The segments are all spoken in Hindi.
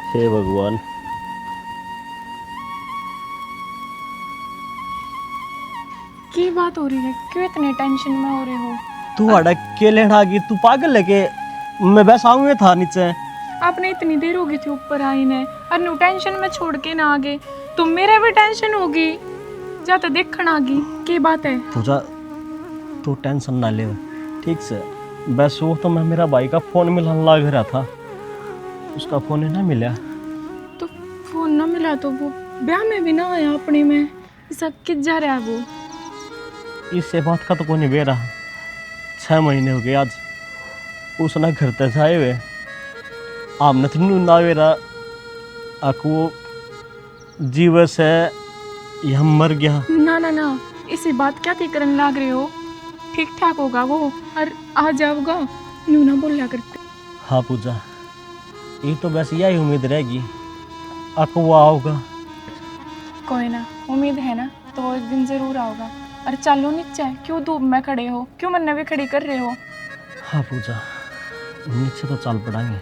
हे भगवान। की बात हो रही है? क्यों इतने टेंशन में हो रहे हो? तू अड़क के लेना गई, तू पागल है के? मैं बस आऊँ था नीचे। आपने इतनी देर हो गई थी ऊपर आई ने, और न्यू टेंशन में छोड़ के ना आ गए। तुम मेरे भी टेंशन होगी, जा तो देखना आ गई। की बात है? पूजा तू टेंशन ना ले, ठीक से। बस वो तो मैं मेरा भाई का फोन मिलाने लग रहा था, उसका फोन ही ना मिला। तो फोन ना मिला तो वो ब्याह में भी ना आया अपने में, ऐसा किस जा रहा है वो? इससे बात का तो कोई नहीं बेरा। 6 महीने हो गए आज उसने घर तक आए हुए। आमने तो ना वेरा आको जीव से यह मर गया। ना ना ना, इसी बात क्या थी करने लग रहे हो? ठीक ठाक होगा वो और आ जाओगा, न्यू ना बोलिया करते। हाँ पूजा, ये तो बस यही उम्मीद रहेगी आको वो आओगा। कोई ना, उम्मीद है ना तो वो एक दिन जरूर आओगा। और चलो नीचे, क्यों धूप में खड़े हो? क्यों मन भी खड़ी कर रहे हो? हाँ पूजा, नीचे तो चल पड़ाएंगे,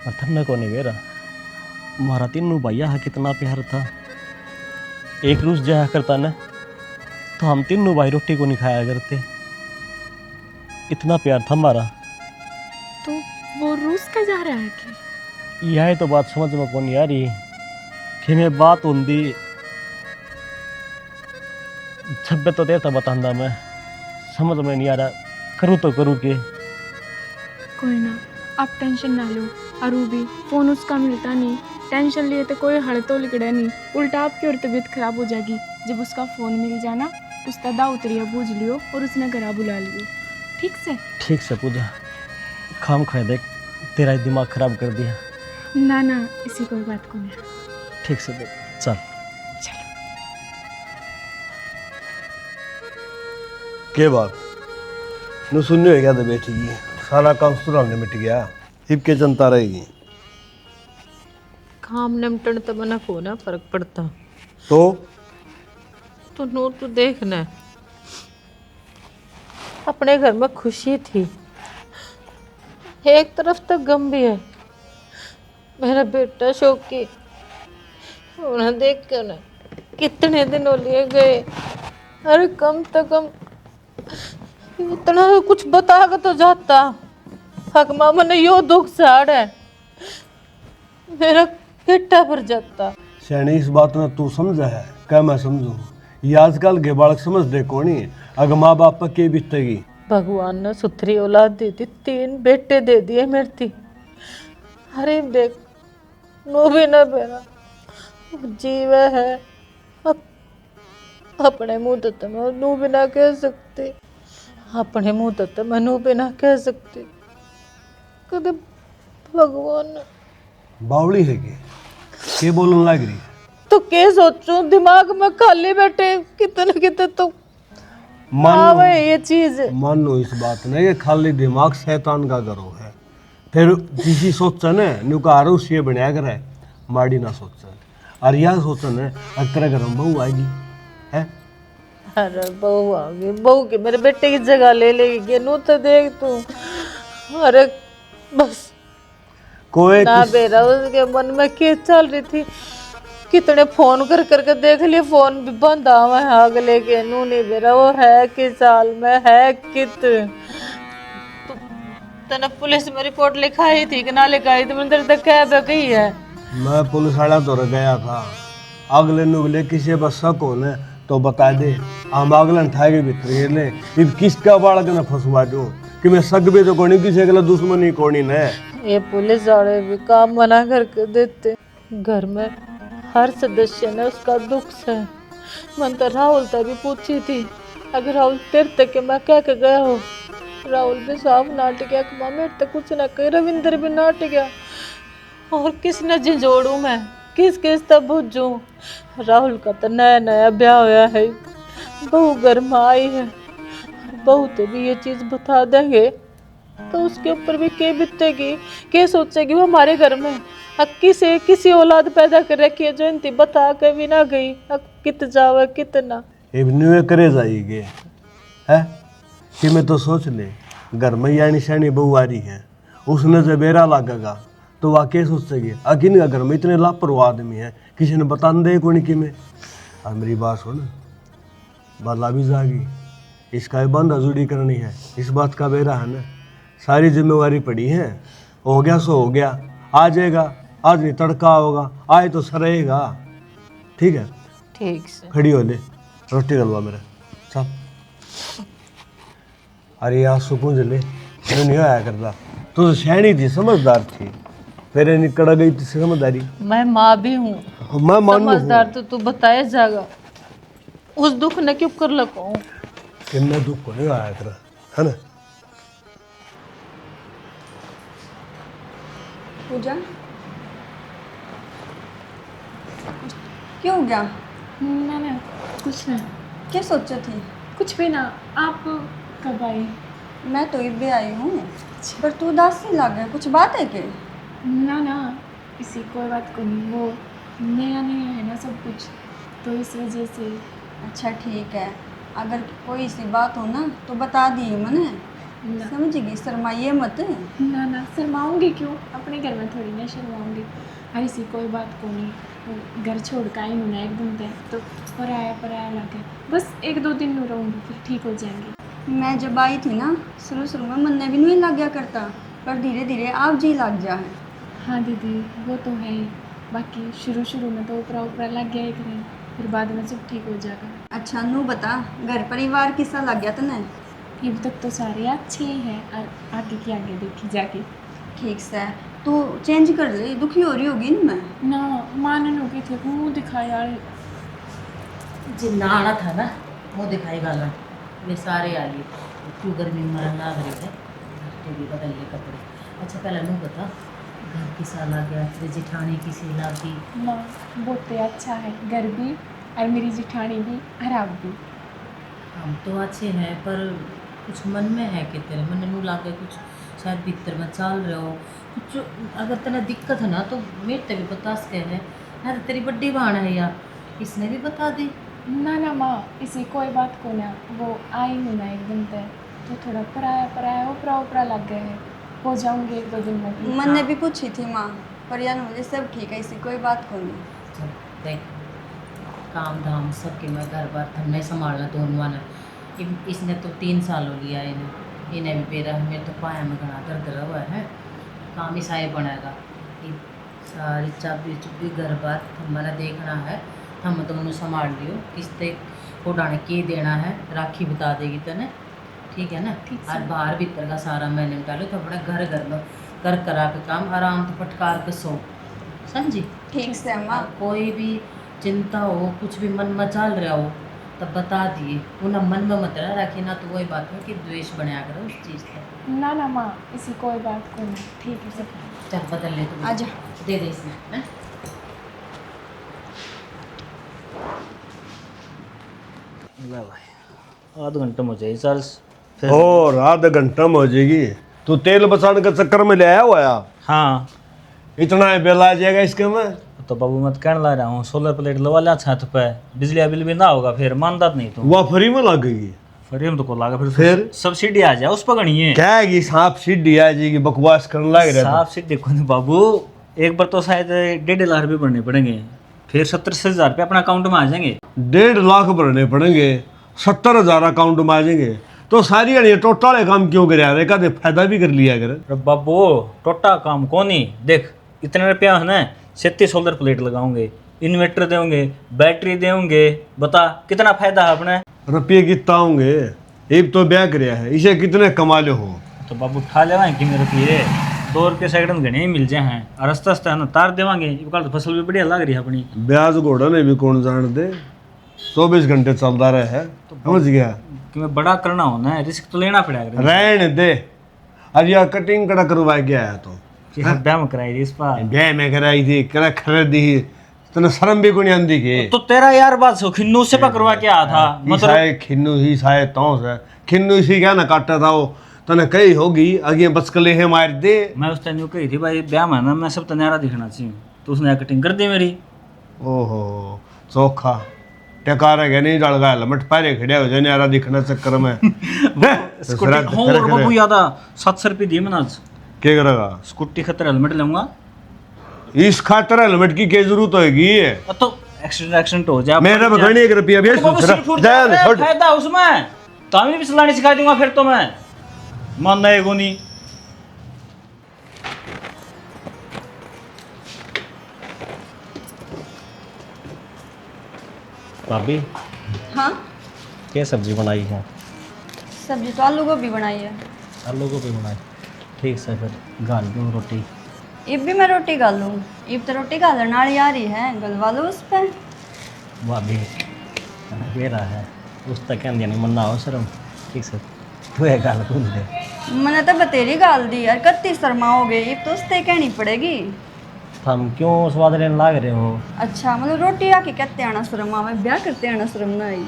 पर थन्ने को नहीं बेरा। हमारा तीनों भैया है कितना प्यार था। एक रूस जाया करता ना तो हम तीनों भाई रोटी को नहीं खाया करते, इतना प्यार था हमारा। तो वो रूस का जा रहा है कि? यह तो बात समझ में कौन आ रही कि मैं बात होंगी छब्बे तो देता बतांदा, मैं समझ में नहीं आ रहा करूँ तो करूँ के। कोई ना, आप टेंशन ना लो। अरू भी फोन उसका मिलता नहीं, टेंशन लिए तो कोई हड़ तो लिकड़े नहीं, उल्टा आपकी और तबीयत खराब हो जाएगी। जब उसका फोन मिल जाना, उसका दाव उतरिया बूझ लियो और उसने घरा बुला लियो, ठीक से? ठीक से पूजा, खाम खाए देख तेरा ही दिमाग खराब कर दिया। ना ना, इसी कोई बात को नहीं। ठीक से देख, चल। चलो। के बात न सुनने हो गया तो बैठी की सारा काम सुराने मिट गया, हिप के जनता रहेगी। काम निपटन तो मना को ना फर्क पड़ता। तो नूर तो देखना, अपने घर में खुशी थी, एक तरफ तो गम भी है। मेरा बेटा शौकी, उन्हें देख के ना कितने दिन हो लिए गए। अरे कम तो कम इतना कुछ बता के तो जाता। हकमा मैंने यो दुख साड़ है, मेरा पेटा भर जाता। सैनी इस बात में तू समझा है क्या मैं समझू? ये आजकल के बालक समझ दे कौनी, अगर माँ बाप पर के बीतेगी। भगवान ने सुथरी औलाद दी थी, 3 बेटे दे दिए मेरे थी। अरे देख नो भी ना बेरा जीव है, अपने मुंह तो मैं नू भी ना कह सकती, अपने मुंह तो मैं नू भी ना कह सकती। कदे भगवान ने बावली है के बोलने लग रही? तो के सोचूं, दिमाग में खाली बैठे कितने कितने तो आवे ये चीज। मानो इस बात ने ये खाली दिमाग शैतान का घरों है। फिर किसी सोचा ने नुकार उसे बनाया करे, माड़ी ना सोचा। और यह सोचा ने अक्तर घर में बहू आएगी है। अरे बहू आ गई, बहू के मेरे बेटे की जगह ले लेगी नू तो देख तू। अरे बस कोई ना बेरा, उसके मन में क्या चल रही थी, कितने फोन कर करके देख लिए, फोन भी बंद आवा है अगले के। नू नहीं बेरा वो है किस साल में है कित। तने पुलिस में रिपोर्ट लिखाई थी कि ना लिखाई थी? मैंने तेरे तक कह गई है। मैं पुलिस वाला तो गया था, अगले नुगले किसी पर शक हो ने तो बता दे, हम अगले ठागे भीतर ले इब किसका बालक ने फंसवा दो कि मैं शक भी तो कोनी किसी अगला दुश्मनी कोनी ने। ये पुलिस वाले भी काम मना करके देते। घर में हर सदस्य ने उसका दुख है। मन तो राहुल तक भी पूछी थी, अगर राहुल तेरे तक के मैं कह के गया हो। राहुल भी साफ नाट गया कि माँ मेरे तक कुछ ना कही, रविंदर भी नाट गया। और किसने झंझोड़ू मैं, किस किस तक बुझू? राहुल का तो नया नया ब्याह होया है, बहू घर में आई है। बहू तो भी ये चीज बता देंगे तो उसके ऊपर भी क्या बीतेगी, क्या सोचेगी वो हमारे घर में। किसी औलाद पैदा कर रखी है जो इनती बता के भी ना गई, कित जावे कितना। इब न्यू करे जाएगी है कि मैं तो सोच ले घर में यानी शैनी बहू आ रही है, उसने जब बेरा लगेगा तो वाकई सोच सके अकिन का घर में इतने लापरवाह आदमी है, किसी ने बता दे को नहीं कि मैं। और मेरी बात सुन, बाला भी जागी, इसका ये बंद जुड़ी करनी है, इस बात का बेरा है ना, सारी जिम्मेवारी पड़ी है। हो गया सो हो गया, आ जाएगा, आज नहीं तड़का होगा, आए तो सरेगा। ठीक है, ठीक से। खड़ी हो ले, रोटी गलवा मेरा सब। अरे यार सुकून ले, मैं नहीं आया करता, तू तो शहनी थी, समझदार थी, फिर निकल गई थी समझदारी। मैं माँ भी हूँ, मैं मानू समझदार तो तू बताया जाएगा, उस दुख ने क्यों कर लगा कि मैं दुख को नहीं आया करा, है ना। पूजा क्यों हो गया? ना कुछ ना, क्या सोचा थी? कुछ भी ना। आप कब आई? मैं तो इब भी आई हूँ, पर तू उदास नहीं लग गया, कुछ बात है क्या? ना इसी कोई बात को नहीं, वो नया नया है ना सब कुछ, तो इस वजह से। अच्छा ठीक है, अगर कोई सी बात हो ना तो बता दिए मने, ना समझेगी, शर्माइए मत। ना शर्माऊंगी क्यों, अपने घर में थोड़ी ना शर्माऊंगी। अरे सी कोई बात को नहीं, वो घर छोड़ कर आई हूँ ना एकदम तय, तो पराया लगे, बस 1-2 दिन में रहूँगी, फिर ठीक हो जाएंगे। मैं जब आई थी ना, शुरू में मन भी नहीं लग गया करता, पर धीरे धीरे आप जी लग जा है। हाँ दीदी वो तो है ही, बाकी शुरू में तो ऊपरा लग गया ही करें, फिर बाद में सब ठीक हो जाएगा। अच्छा नू बता, घर परिवार किसा लग गया तने? अब तक तो सारे अच्छे ही हैं, और आगे की आगे देखी जाके। ठीक से, तू चेंज कर ले, दुखी हो रही होगी ना। मैं ना मानन हो गई थी, मुँह दिखाया यार। जिन्ना आना था ना, मुँह दिखाई वाला वे सारे आ लिए, क्यों गर्मी में मरन लाग रही है, तो भी बदल लिए कपड़े। अच्छा पहले नू बता, घर किसा ला गया, तेरी जिठानी किसी लागी? माँ बहुत ही अच्छा है घर भी, और मेरी जिठानी भी, और आप भी। हम तो अच्छे हैं, पर कुछ मन में है कि तेरे मन नू लागे कुछ, शायद भीतर में चल रहे हो कुछ। अगर तेना दिक्कत है ना तो मेरे ते भी बता सके है ना, तेरी बड्डी बहन है यार, इसने भी बता दी। ना माँ इसी कोई बात को ना, वो आई हूँ ना एकदम तय, तो थोड़ा पराया ऊपरा लग गए हैं, हो जाऊंगी 1-2 दिन में भी। मन ने भी पूछी थी माँ, पर यार मुझे सब ठीक है, इसी कोई बात को नहीं। चल देख, काम धाम सबके मैं घर बार थमने संभालना दोनों ने। इसने तो 3 साल हो लिया इन्हें भी बेरा है, मेरे तो पाया में घना दर्द रहा है, काम ईसाई बनेगा। सारी चाबी चुबी घर बार हमारा देखना है, हम दोनों संभाल लियो, किस्ते उड़ाने के देना है, राखी बता देगी तने, ठीक है ना। और बाहर भीतर का सारा मैंने डालो, तो अपना घर में कर करा के काम आराम से फटकार के सो, समझी? ठीक से माँ। और कोई भी चिंता हो, कुछ भी मन में चल रहा हो, तब बता दिए, उन्हें मन में मत रखी ना, तो वही बात है कि द्वेष बनाया करो उस चीज़ से। ना माँ इसी कोई बात को नहीं, ठीक है सब। चल बदल ले तू, आजा। दे दे इसमें, हैं? आधा घंटा में हो जाए चार्ज, फिर और आधा घंटा में हो जाएगी। तू तेल बचाने के चक्कर में ले आया हुआ है? हाँ इतना बिल आ जाएगा इसके में? तो बाबू मैं तो कहने ला रहा हूँ, सोलर प्लेट लगा लिया छत पे, बिजली बिल भी ना होगा, फिर मानता नहीं तुम। वह फ्री में लग गई? फ्री में तो को लागा, फिर सब्सिडी आ जाए उस पर गणिए। क्या है कि सांप सीढ़ी आ जाएगी, बकवास करने लग रहा साफ सीधे देखो नहीं बाबू, एक बार तो शायद 1.5 लाख रुपये भरने पड़ेंगे, फिर 70,000 रुपये अपना अकाउंट में आ जाएंगे। 1.5 लाख भरने पड़ेंगे, 70,000 अकाउंट में आ जाएंगे, तो सारी अड़ी टोटल काम क्यों कर रहे? का फायदा भी कर लिया कर। अरे बाबू टोटा काम कौन ही देख, इतने रुपया है ना, 37 सोलर प्लेट लगाओगे, इन्वर्टर देंगे, बैटरी देंगे, बता कितना फायदा है अपने। रुपये कितना होंगे? एक तो ब्याह कर है, इसे कितने कमा ले हो? तो बाबू उठा लेवा कि मेरे रुपये 2 रुपये सेकंड घने ही मिल जाए हैं, और आस्ते है ना तार देवांगे, तो फसल भी बढ़िया लग रही है अपनी। ब्याज घोड़ा ने भी कौन जान दे, 24 घंटे चलता रहे है, समझ गया? कि मैं बड़ा करना होना है, रिस्क तो लेना पड़ेगा। रहने दे, अरे यार कटिंग कड़ा करवा के आया तो ब्याह में कराई थी इस बार, ब्याह में कराई थी, कड़ा खरीदी, तने शर्म भी कोनी आंदी के? तो तेरा यार बात सो खिन्नू से पकड़वा के आया था, मतलब खिन्नू ही साए तो है, खिन्नू इसी क्या ना काटा था वो, तने कही होगी आगे बचकले है मार दे। मैं उस टाइम कही थी भाई ब्याह में ना मैं सब तनारा दिखना चाहिए, तो उसने कटिंग कर दी मेरी। ओहो चोखा टेकार है नहीं डाल गया लमट पारे खड़े हो जाए न्यारा दिखना चक्कर में। स्कूटी हो और बाबू यादा 700 रुपये दिए मैंने आज। क्या करेगा? स्कूटी खतर हेलमेट लूंगा, इस खातर हेलमेट की क्या जरूरत होगी? तो एक्सीडेंट हो जाए मेरा बताने 1 रुपया भी तो सिर फूट जाए, फायदा उसमें तो हमें भी चलानी सिखा दूंगा फिर तो मैं मानना है गोनी। भाभी हाँ, क्या सब्जी बनाई है? सब्जी तो आलू गोभी बनाई है। आलू गोभी बनाई, ठीक से फिर गाल दूँ रोटी। इब भी मैं रोटी खा लूँ? इब तो रोटी खा लेना आ रही है, गलवा लो उस पर। भाभी बेरा है उस तक कहंदी नहीं मन्ना हो शर्म, ठीक से हुए गाल भूल दे। मैंने तो बतेरी गाल दी यार, कत्ती शर्मा हो गई, इब तो उससे कहनी पड़ेगी। हम क्यों स्वाद लेने लाग रहे हो? अच्छा मतलब रोटी आके कहते आना शर्म आवे, ब्याह करते आना शर्म ना आई।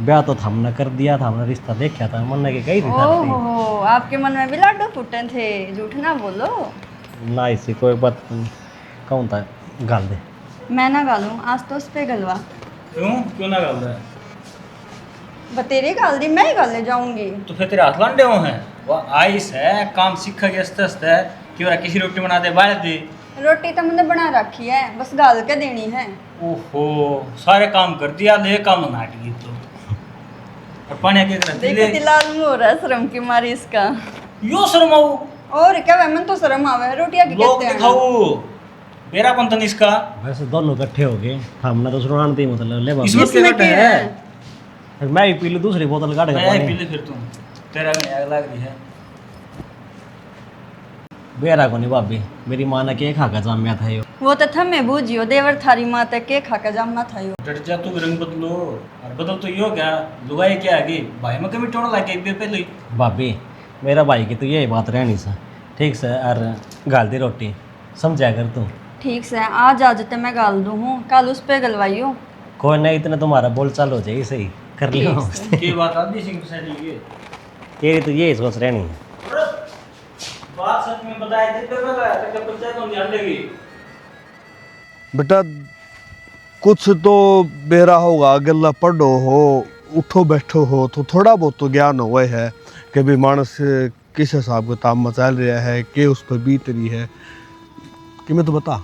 ब्याह तो हमने कर दिया था, हमने रिश्ता देखा था, मन्ने के कही थी ओहो, आपके मन में भी लाडो फूटे थे, झूठ ना बोलो। ना इसी कोई बात कौन था गाल दे। मैं ना गालूं आज तो उस पे गलवा। क्यों ना गाल रहा है? बतेरी गाल दी, मैं ही गाले जाऊंगी। तो फिर तेरे हाथ लांडे हो हैं वो आइस है काम सीखा के आस्ते आस्ते कि वाला किसी रोटी बना दे बाल दे। रोटी तो मैंने बना रखी है, बस गाल के देनी है। ओहो सारे काम कर दिया ले काम नाट गई तो और पानी के करते देखो तिलाल मुंह हो रहा है शर्म की मारी इसका। यो शर्माओ और क्या वह मन तो शर्म आवे, रोटी आके लोग कहते हैं। दिखाओ मेरा कौन तन इसका वैसे दोनों इकट्ठे हो गए, हमने तो सुनान दी मतलब ले बाबू। इसमें क्या क्या है? फिर मैं भी पी लूँ दूसरी बोतल काट के मैं पानी। पी ले फिर तुम तेरा में आग लग रही है। बेरा को नहीं भाभी, मेरी माँ ने के खा कर जामिया था यो। वो तो थमे बूझियो देवर थारी माँ तक के खाका जामना था यो। डट जा तू रंग बदलो और बदल तो यो क्या लुगाई क्या आगे भाई में कभी टोड़ लाके एक पहले ही। भाभी मेरा भाई की तो यही बात रहनी सा, ठीक से और गाल दी रोटी समझा कर तू। ठीक से आज तो मैं गाल दूँ हूँ, कल उस पे गलवाइयो। कोई नहीं, इतना तुम्हारा बोल चाल हो जाए सही कर लियो। ये बात आदि सिंह से ली है तेरी तो यही सोच रहनी है। बात सच में बताए थे तो मैं तक पंचायत में ध्यान देगी। बेटा कुछ तो बेरा होगा, गल्ला पढ़ो हो उठो बैठो हो तो थोड़ा बहुत तो ज्ञान हुआ है कि भी मानस किस हिसाब का ताम मचाल रहा है, के उस पर बीत रही है कि मैं तो बता।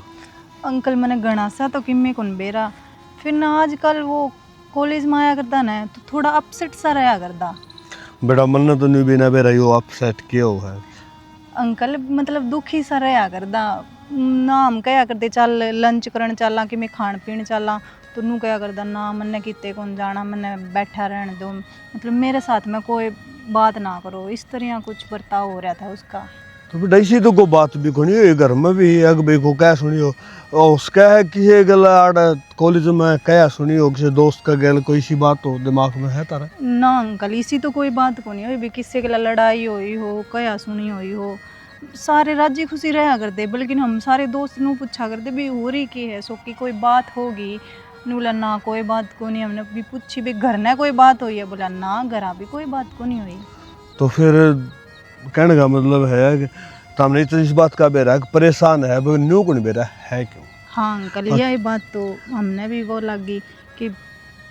अंकल मैंने घना सा तो किम्मे कौन बेरा, फिर ना आजकल वो कॉलेज में आया करता ना तो थोड़ा अपसेट सा रहा करता। बेटा मन तो नहीं बिना बेरा यो अपसेट किया हुआ है। अंकल मतलब दुखी सा रहा करदा ना, हम कया करते चल लंच करन चला कि मैं खान पीन चला तो नू कया करदा ना मन्ने किते कौन जाना, मन्ने बैठा रहने दो, मतलब मेरे साथ में कोई बात ना करो, इस तरह कुछ बर्ताव हो रहा था उसका। तो बेटा इसी तो को बात भी कोनी है घर में भी अग बे को क्या सुनियो और उसका है किसी गल आड़ कॉलेज में क्या सुनियो किसी दोस्त का गल कोई सी बात हो दिमाग में है तारा? ना अंकल इसी तो कोई बात को नहीं हुई भी किसी के लड़ाई हुई हो कया सुनी हुई हो, सारे राजी खुशी रहा करते, बल्कि हम सारे दोस्त नू पूछा करते भी हो रही की है सो की कोई बात होगी, बोला ना कोई बात को नहीं। हमने भी पूछी भी घर ने कोई बात हुई है, बोला ना घर भी कोई बात को नहीं हुई। तो फिर कहने का मतलब है कि तुमने तो इस बात का बेरा परेशान है न्यू को नहीं बेरा है क्यों? हाँ अंकल यही बात तो हमने भी वो लगी कि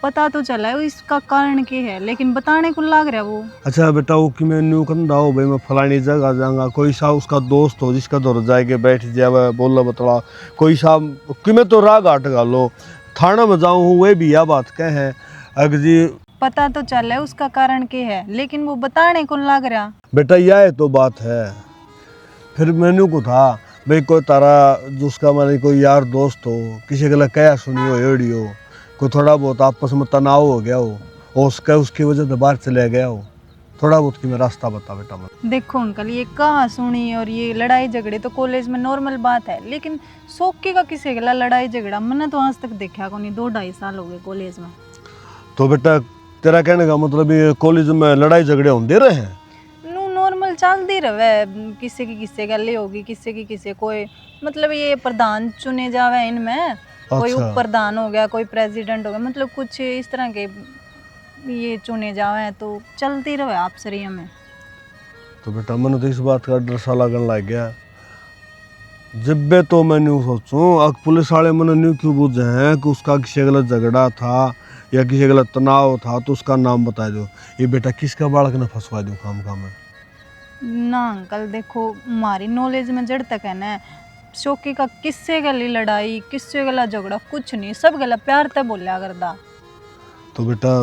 पता तो चला है इसका कारण क्या है, लेकिन बताने को लग रहा वो। अच्छा बेटा वो कि मैं न्यू कर हो भाई मैं फलानी जगह जाऊंगा, कोई सा उसका दोस्त हो जिसका दौर जाके बैठ जाए बोला बतला, कोई सा कि मैं तो राग आट गा लो थाना में जाऊँ हूँ वे भी यह बात कह है अगर जी पता तो चला है उसका कारण क्या है, लेकिन वो बताने को लग रहा। बेटा यह तो बात है। फिर मैंने को था भाई कोई तारा जो उसका माने कोई यार दोस्त हो किसी के लिए क्या सुनी हो एड़ी हो, कोई थोड़ा बहुत आपस में तनाव हो गया हो और उसकी वजह से बाहर चले गया हो, थोड़ा बहुत कि मैं रास्ता बता बेटा। मैं देखो अंकल ये कहाँ सुनी और ये लड़ाई झगड़े तो कॉलेज में नॉर्मल बात है, लेकिन शौकी का किसी के लड़ाई झगड़ा मैंने तो आज तक देखा को नहीं, 2-2.5 साल हो गए कॉलेज में। तो बेटा तेरा कहने का मतलब ये कॉलेज में लड़ाई झगड़े होते रहे हैं? नॉर्मल चलती रहे, किसी की किसी गले होगी किसी की किसी कोई, मतलब ये प्रधान चुने जावे इनमें, कोई उप प्रधान हो गया कोई प्रेसिडेंट हो गया, मतलब कुछ इस तरह के ये चुने जावे तो चलती रहे आपसरिया में। तो बेटा मैंने तो इस बात का डर सा लगन लग गया जब बे तो मैं न्यू सोचूं अब पुलिस वाले मैंने न्यू क्यों पूछे हैं कि उसका किसी गलत झगड़ा था या किसी गलत तनाव था तो उसका नाम बता दो, ये बेटा किसका बालक ने फंसवा दूँ खाम में? ना अंकल देखो हमारी नॉलेज में जड़ तक है ना शौकी का किससे गली लड़ाई किससे गला झगड़ा कुछ नहीं, सब गला प्यार ते बोलिया करदा। तो बेटा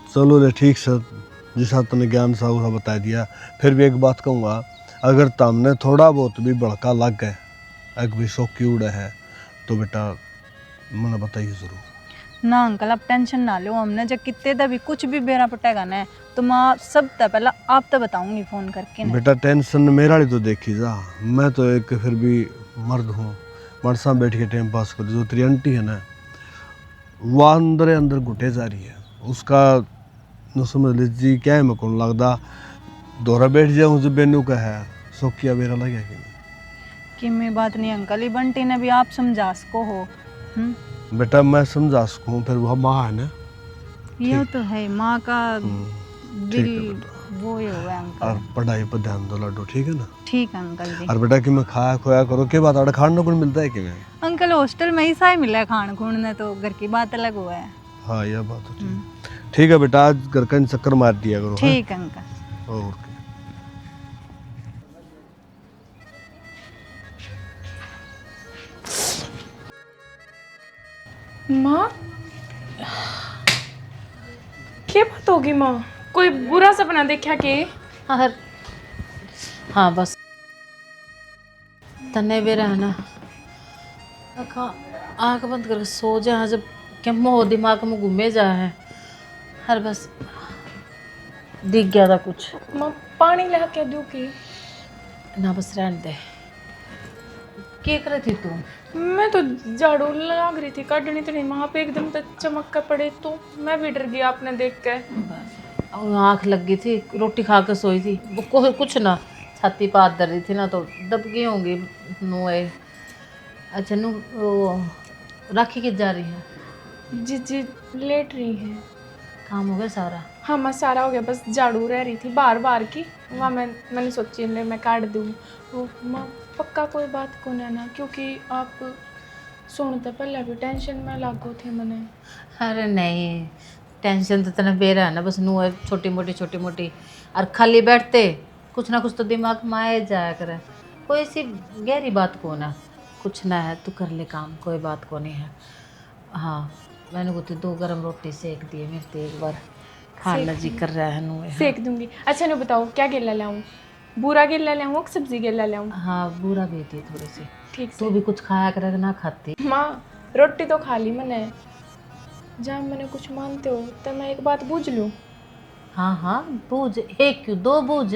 चलो रे ठीक से, जिस हाथ तूने ज्ञान सा वो बता दिया। फिर भी एक बात कहूँगा, अगर तुमने थोड़ा बहुत भी भड़का लग गए, एक भी शौकी उड़े है, तो बेटा मैंने बताइए ज़रूर। ना अंकल आप टेंशन ना लो, हमने जब कितने दा भी कुछ भी बेरा पटेगा ना तो मैं सब तक पहला आप तो बताऊंगी फोन करके ना। बेटा टेंशन मेरा ही तो देखी जा, मैं तो एक फिर भी मर्द हूँ, मर्द साथ बैठ के टाइम पास कर। जो तेरी आंटी है ना, वो अंदर अंदर घुटे जा रही है, उसका न समझ लीजिए क्या है, मैं कौन लगता दोहरा बैठ जाऊँ जब बेनू का है सौकिया बेरा लगे कि नहीं। कि मैं बात नहीं अंकल, ये बंटी ने भी आप समझा सको हो। बेटा मैं समझा सकूँ, फिर वह माँ है ना, ये तो है माँ का ठीक है दिल बेटा। वो ही हुआ अंकल। और पढ़ाई पर ध्यान दो लाडो, ठीक है ना। ठीक है अंकल जी। और बेटा कि मैं खाया खोया करो के बाद खाने को मिलता है कि मैं। अंकल हॉस्टल में ही सा मिला है खान खून ने, तो घर की बात अलग हुआ है। हाँ यह बात तो ठीक है बेटा, आज घर का चक्कर मार दिया करो। ठीक है अंकल। ओके। माँ क्या बात होगी माँ, कोई बुरा सपना देखा के? हर हाँ बस तने भी रहना, आँख बंद करके सो जा, जब क्या मोह दिमाग में घूमे जा है। हर बस दिख गया था कुछ माँ पानी ला के दूँ की? ना, बस रहने दे। क्या कर रही थी तू? मैं तो झाड़ू लग रही थी काटनी, तो नहीं वहाँ पे एकदम तो चमक का पड़े तो मैं भी डर गया आपने देख के। आँख लग गई थी, रोटी खा के सोई थी, वो कुछ ना छाती पर हाथ धर रही थी ना, तो दब गई होंगी नुए। अच्छा नु वो राखी किस जा रही है? जी जी लेट रही है। काम हो गया सारा? हाँ माँ सारा हो गया, बस झाड़ू रह रही थी बार बार की, वहाँ मैंने सोची ले मैं काट दूँ। वो माँ पक्का कोई बात को ना, क्योंकि आप सुनते पहले भी टेंशन में लागो थे मैंने। अरे नहीं, टेंशन तो तना बेरा है ना, बस नु छोटी मोटी और खाली बैठते कुछ ना कुछ तो दिमाग में आए जाया करे। कोई सी गहरी बात को ना, कुछ ना है, तू कर ले काम, कोई बात को नहीं है। हाँ मैंने कुछ 2 गरम रोटी सेक दिए, मेरे तो एक बार खाना जी कर रहा है नु। सेक दूंगी। अच्छा नहीं बताओ क्या गिल्ला लाऊं, बुरा गिल्ला लाऊं सब्जी गिल्ला लाऊं? हाँ बुरा भी थी थोड़ी सी। ठीक तू भी कुछ खाया कर ना खाती। माँ रोटी तो खा ली मैंने, जहाँ मैंने कुछ मानते हो तो मैं एक बात बूझ लूँ? हाँ बूझ, एक क्यों 2 बूझ।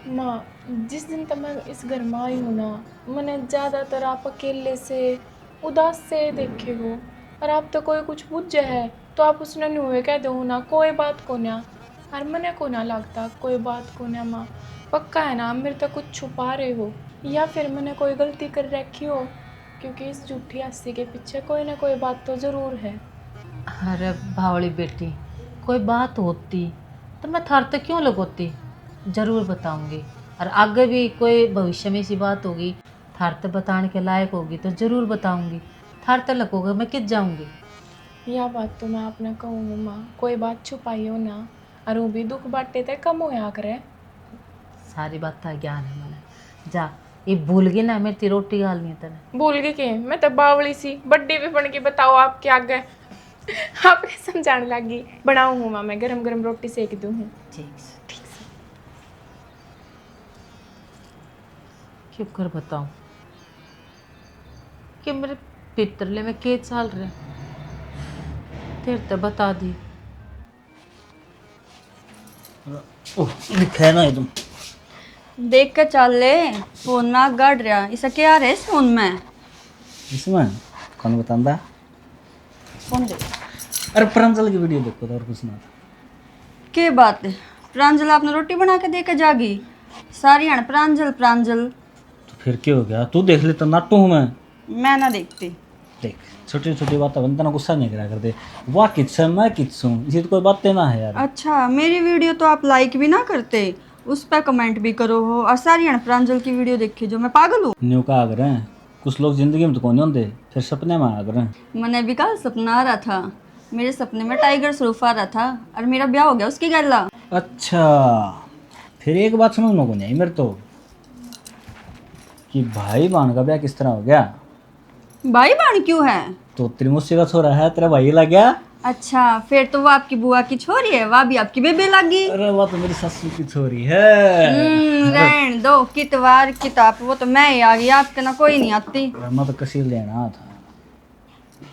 माँ जिस दिन तक मैं इस घर में आई हूँ ना, मैंने ज़्यादातर आप अकेले से उदास से देखे हो, और आप तो कोई कुछ पूछ है तो आप उसने नहीं हुए कह दो ना, कोई बात को ना, और मैंने को ना लगता कोई बात को ना। माँ पक्का है ना मेरे तो कुछ छुपा रहे हो, या फिर मैंने कोई गलती कर रखी हो, क्योंकि इस झूठी हंसी के पीछे कोई ना कोई बात तो ज़रूर है। अरे भावड़ी बेटी, कोई बात होती तो मैं थार तक क्यों लगोती, ज़रूर बताऊंगी। और आगे भी कोई भविष्य में ऐसी बात होगी थार तक बताने के लायक होगी तो ज़रूर बताऊंगी। थार तक लगोगा मैं किस जाऊंगी। यह बात तो मैं आपने कहूँ माँ, कोई बात छुपाई हो ना, और वो भी दुख बांटे थे कम होया करे। सारी बात का ज्ञान है मैंने। जा ये भूल गई ना, मेरी रोटी गालनी है तेने। भूल गई के? मैं तो बावली सी बड्डी भी बन के बताओ आपके आगे आपने समझाने लगी। बनाऊँ हूँ माँ मैं, गरम गरम रोटी सेक दूँ हूँ। ठीक से क्यों कर बताऊं कि मेरे पितरले में के चल रहे, तेरे तो बता दी। ओह लिखा है ना एकदम। देख कर चल ले, फोन में आग गाड़ रहा, इसे क्या है इस फोन में? इसमें कौन बतांदा? फोन दे। अरे प्रांजल की वीडियो देखो तो, और कुछ ना। के बात है, प्रांजल आपने रोटी बना के दे के जागी सारी हण प्रांजल। तो फिर क्या हो गया, तू देख ले तो नाटू हूँ मैं ना देखती। देख छोटी छोटी बातें बनता ना, गुस्सा नहीं करा करते। वाह किच मैं किच हूँ, इसी तो कोई बातें ना है यार। अच्छा मेरी वीडियो तो आप लाइक भी ना करते, उस पर कमेंट भी करो हो, और सारी हण प्रांजल की वीडियो देखी जो मैं पागल हूँ? न्यू का आगर हैं कुछ लोग जिंदगी में तो कौन होंगे, फिर सपने में आगर हैं। मैंने भी कल सपना आ रहा था, मेरे सपने में टाइगर श्रॉफ आ रहा था, और मेरा ब्याह हो गया उसकी गैला। अच्छा फिर एक बात समझ में को नहीं आई मेरे तो, कि भाई बहन का ब्याह किस तरह हो गया? भाई बहन क्यों है? तो तेरी मौसी का छोरा है, तेरा भाई लग गया। अच्छा, फिर तो वो आपकी बुआ की छोरी है, वह भी आपकी बेबे लगी। अरे वो तो मेरी ससुर की छोरी है। रहन दो, कितवार किताब वो तो मैं ही आ गई, आपके ना कोई नहीं आती। मैं तो कसीर लेना था।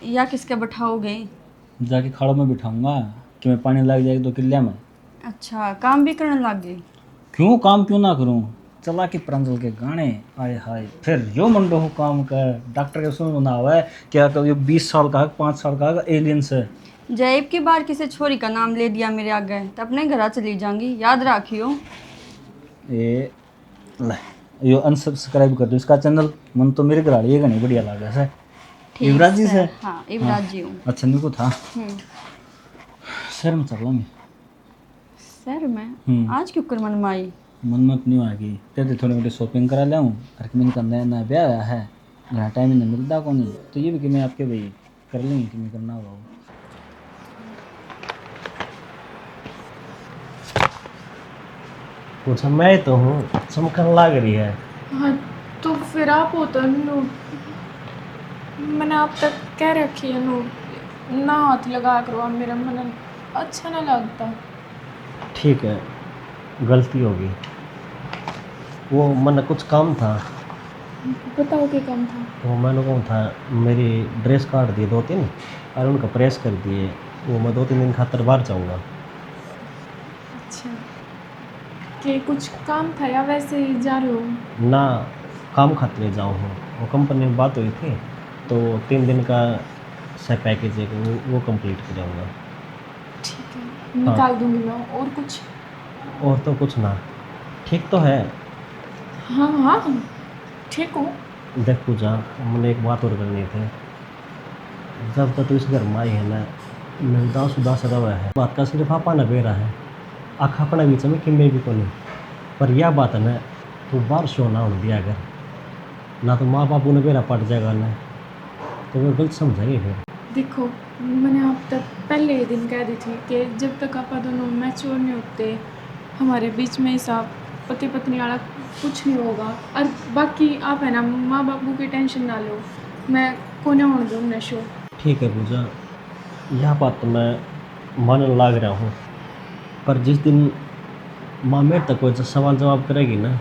या किसके बैठाओगे? जाके खाड़ों में बिठाऊंगा कि मैं पानी लग जाएगी तो किले में। अच्छा, काम भी करने लग गए? क्यों काम क्यों ना करूं? चला के प्रांजल के गाने आए हाय, फिर यो मंडो हो काम कर। डॉक्टर के सुना हुआ है क्या कभी 20 साल का 5 साल का एलियन से। जैब की बार किसी छोरी का नाम ले दिया मेरे आगे तो अपने घर चली जाऊंगी, याद रखियो। ए ले यो अनसब्सक्राइब कर दो इसका चैनल। मन तो मेरे घराड़ी है नहीं बढ़िया लगा से। युवराज जी से? हाँ, युवराज जी हूँ। अच्छा मेरे को था सर में चल मैं सर मैं आज क्यों कर मन माई? मन मत नहीं आएगी तेरे थोड़ी मोटी शॉपिंग करा लिया हूँ। घर में का नया नया ब्याह आया है, घर टाइम नहीं मिलता को नहीं, तो ये भी कि मैं आपके भाई कर लेंगे कि मैं करना होगा। कुछ मैं तो हूँ चमकन लग रही है। हाँ तो फिर आप हो तो नो, मैंने आप तक कह रखी है नो, ना हाथ लगा करो, अब मेरा मन अच्छा ना लगता। ठीक है, गलती होगी। वो मन कुछ काम था, बताओ क्या काम था? वो मैंने कौन था मेरी ड्रेस काट दिए 2-3 और उनका प्रेस कर दिए। वो मैं 2-3 दिन खातर बाहर जाऊँगा। अच्छा, कि कुछ काम था या वैसे ही जा रहे हो? ना काम खातिर जाऊँ हूँ, वो कंपनी में बात हुई थी तो 3 दिन का से पैकेज है वो कंप्लीट कर जाऊँगा। ठीक है, निकाल दूंगी मैं। और कुछ? और तो कुछ ना, ठीक तो है। हाँ हाँ ठीक हो। देख पूजा, मैंने एक बात और करनी थी। जब तक तू इस घर में आई है ना, मैं उदास उदास रहा है। बात का सिर्फ आपा न बेरा है, आखा अपने बीच में कि मैं भी को नहीं। पर यह बात है ना, तू बाहर शो ना हो दिया अगर ना तो माँ बापू ने बेरा पट जाएगा ना, तो वो गलत समझेंगे फिर। देखो, मैंने आप तक पहले ही दिन कह दी थी कि जब तक आप दोनों मैच्योर नहीं होते, हमारे बीच में हिसाब पति पत्नी वाला कुछ नहीं होगा। और बाकी आप है ना, माँ बापू की टेंशन ना लो, मैं कोने होने दूँ नशो। ठीक है पूजा, यह बात तो मैं मानने लग रहा हूँ, पर जिस दिन माँ मेरे तक कोई सवाल जवाब करेगी ना,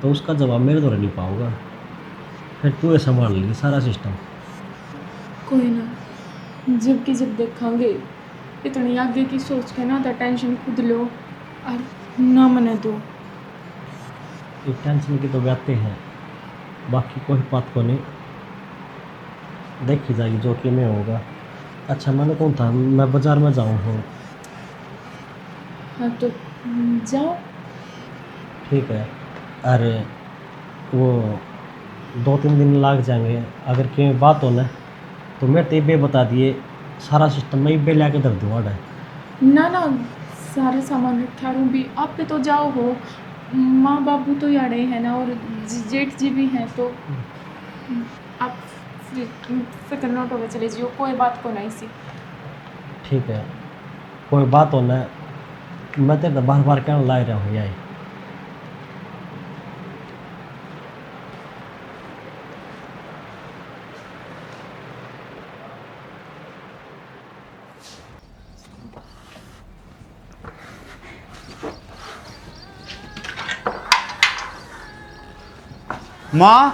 तो उसका जवाब मेरे द्वारा नहीं पाऊँगा। फिर तू ये संभाल लेगी सारा सिस्टम। कोई ना, जब की जब देखेंगे। इतनी आगे की सोच के ना तो टेंशन खुद लो और ना मने दो। ये टेंशन की तो बातें हैं, बाकी कोई बात को नहीं, देखी जाएगी जो कि में होगा। अच्छा मैंने कौन था, मैं बाज़ार में जाऊँ हूँ। हाँ तो जाओ। ठीक है, अरे वो 2-3 दिन लग जाएंगे। अगर कहीं बात हो ना तो मैं तेबे बता दिए, सारा सिस्टम मैं बे ला के धर दूँगा। ना ना, सारे सामान रखा रूँ भी आप पे तो जाओ हो, माँ बाबू तो याड़े हैं ना, और जेठ जी भी हैं, तो आप फिक्र नोट होकर चले जियो, कोई बात को नहीं सी। ठीक है, कोई बात हो ना, मैं तेरे बार बार कहने ला रहा हूँ यार। माँ,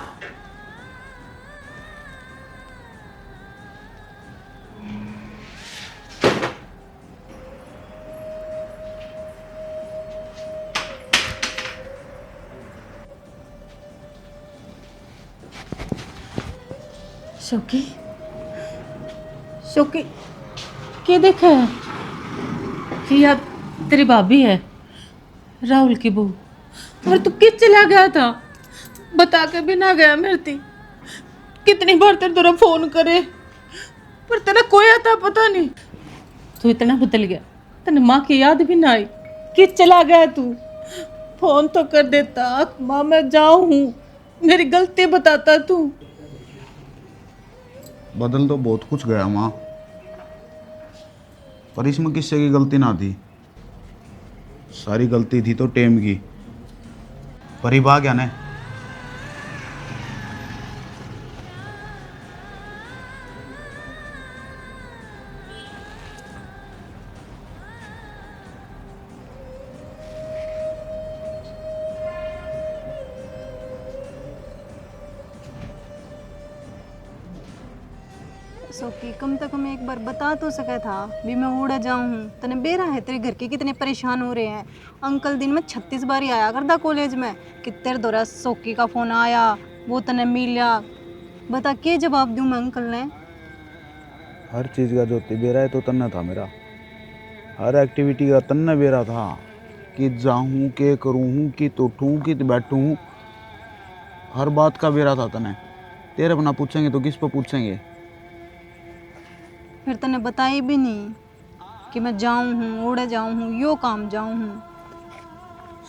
शौकी, शौकी, क्या देखा है? कि यार तेरी भाभी है, राहुल की बहू। और तू किस चला गया था? बता के भी ना गया मेरे ती। कितनी बार तेरे तरह फोन करे, पर तेरा कोई आता पता नहीं। तू इतना बदल गया, तेने माँ की याद भी ना आई। किस चला गया तू? फोन तो कर देता, माँ मैं जाऊँ हूँ, मेरी गलती बताता तू। बदल तो बहुत कुछ गया माँ, पर इसमें किससे की गलती ना थी। सारी गलती थी तो टेम की। पर ही भाग गया ने, सोकी कम से कम एक बार बता तो सका था भी मैं उड़ जाऊं हूँ। तने बेरा है तेरे घर के कितने परेशान हो रहे हैं। अंकल दिन में 36 बार ही आया करता कॉलेज में कि तेरे दौरा सोकी का फ़ोन आया, वो तने मिला। बता के जवाब दूं मैं अंकल ने। हर चीज़ का जो बेरा है तो तन्ना था मेरा, हर एक्टिविटी का तन्ना बेरा था कि जाऊँ के करूँ कि उठूँ कि बैठूँ, हर बात का बेरा था तने। तेरे अपना पूछेंगे तो किस पर पूछेंगे। फिर तने बताई भी नहीं कि मैं जाऊं हूँ, उड़ जाऊं हूँ, यो काम जाऊं हूँ।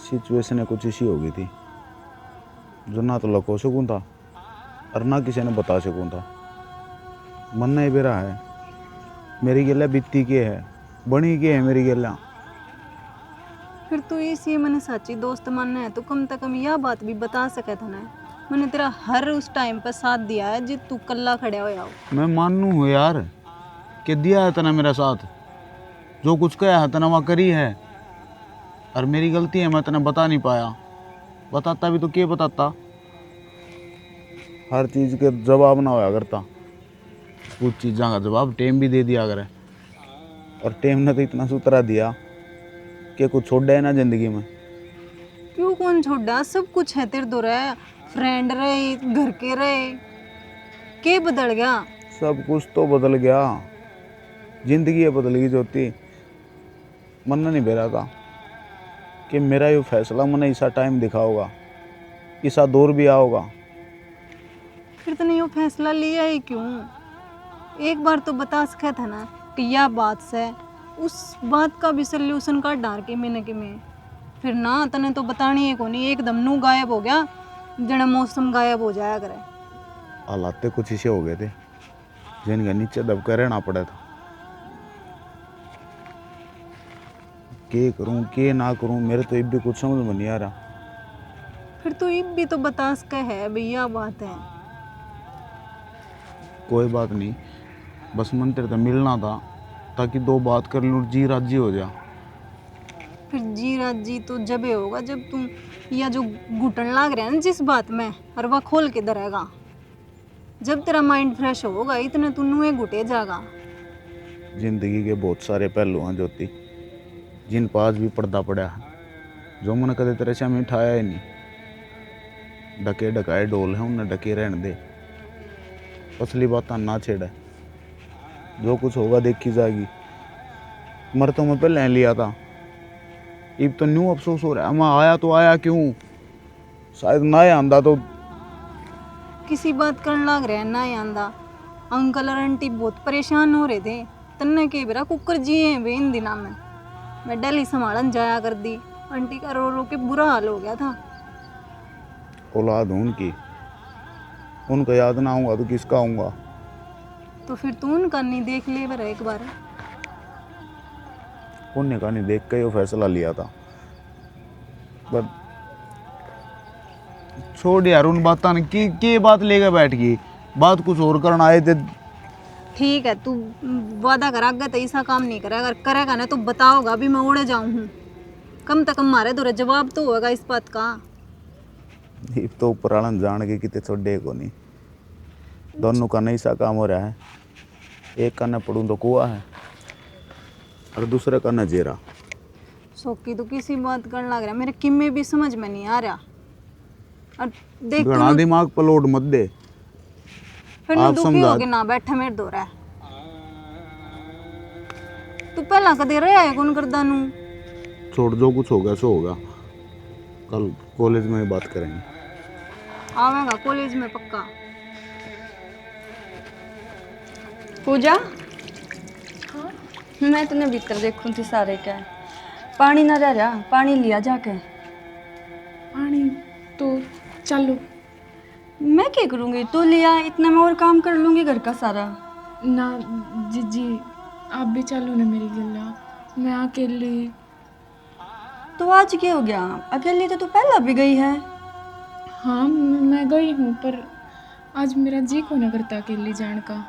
सिचुएशन कुछ इसी हो गई थी जो ना तो लको सकूँ था और ना किसी ने बता सकूँ था। मन नहीं बेरा है मेरी गेला बीती के है, बनी के है मेरी गेला। फिर तू इसी मैंने सच्ची दोस्त मानना है तो कम से कम यह बात भी बता सके था ना। मैंने तेरा हर उस टाइम पर साथ दिया है जित तू कल्ला खड़ा होया हो। मैं मानू हूँ यार कि दिया है तना मेरा साथ, जो कुछ कहा है तना वहाँ करी है, और मेरी गलती है मैं तना बता नहीं पाया। बताता भी तो क्या बताता, हर चीज़ के जवाब ना होया करता। कुछ चीज़ों का जवाब टेम भी दे दिया करे, और टेम ने तो इतना सुतरा दिया कि कुछ छोड़ा है ना जिंदगी में। क्यों कौन छोड़ा, सब कुछ है तेरे दो रहे, फ्रेंड रहे, घर के रहे, के बदल गया। सब कुछ तो बदल गया, जिंदगी बदल गई ज्योति। मन नहीं बेरा था कि मेरा ये फैसला मैंने ऐसा टाइम दिखा होगा, ऐसा दौर भी आओगा। फिर तूने यो फैसला लिया ही क्यों? एक बार तो बता सका था ना कि यह बात से उस बात का भी सल्यूशन का डार के में। फिर ना तने तो बतानी है कोनी, एकदम नू गायब हो गया जना मौसम गायब हो जाया करे। हालात कुछ ऐसे हो गए थे जिनका नीचे दबकर रहना पड़ा था। के करूं के ना करूं मेरे तो अब भी कुछ समझ में नहीं आ रहा। फिर तू इब भी तो बता सका है भैया बात है। कोई बात नहीं, बस मन तेरे तो मिलना था ताकि दो बात कर लूँ, जी राजी हो जा। फिर जी राजी तो जब होगा जब तू या जो घुटन लाग रहा है ना जिस बात में, और वह खोल के दरेगा। जब तेरा माइंड फ्रेश होगा इतने तू नुए घुटे जागा। जिंदगी के बहुत सारे पहलू हैं ज्योति, जिन पास भी पर्दा पड़ा है, जो मन कदे तेरे से हमें उठाया ही नहीं। डके डकाए डोल है उन्हें डके रहने दे, असली बात ना छेड़ा। जो कुछ होगा देखी जाएगी। मर तो मैं पहले लिया था, अब तो न्यू अफसोस हो रहा है मैं आया तो आया क्यों। शायद ना आंदा तो किसी बात करने लग रहे हैं ना आंदा। अंकल और आंटी बहुत परेशान हो रहे थे। तन्ने के बेरा कुकर जिए वे इन दिनों में। मैं दिल्ली संभालन जाया कर दी, आंटी का रो रो के बुरा हाल हो गया था। औलाद हूं उनकी, उनका याद ना आऊंगा तो किसका आऊंगा। तो फिर तू उनका नहीं देख ले बर एक बार। पुण्य का नहीं देख के वो फैसला लिया था। पर छोड़ यार उन बातों ने की बात लेकर बैठ गई, बात कुछ और करना आए थे। ठीक है, तू वादा करागा तो ऐसा काम नहीं करेगा। अगर करेगा ना तो बताओगा भी मैं उड़े जाऊं हूँ। कम से कम मारे दो जवाब तो होगा इस बात का। ये तो ऊपर आलन जान के कितने छोड़े को नहीं, दोनों का नहीं सा काम हो रहा है। एक का न पढ़ूं तो कुआ है और दूसरे का न जेरा। सोकी तो किसी बात करने लग रहा, मेरे किम्मे भी समझ में नहीं आ रहा। और देख घना दिमाग पर लोड मत दे। फिर आप दुखी समझा- हो के ना बैठा मेरे दो रहा। तू पहला कदे रहा है कौन करदा नू। छोड़, जो कुछ होगा सो होगा, कल कॉलेज में बात करेंगे। आवेगा कॉलेज में पक्का। पूजा, मैं तने भीतर देखूं थी सारे क्या पानी ना रह पानी लिया जाके। पानी तो चलो। मैं क्या करूँगी, तू लिया इतना मैं और काम कर लूँगी घर का सारा। ना जी आप भी चलो ना मेरी गल्ला, मैं अकेली। तो आज क्या हो गया, अकेली तो तू पहला भी गई है। हाँ मैं गई हूँ, पर आज मेरा जी को ना करता अकेली जाने का।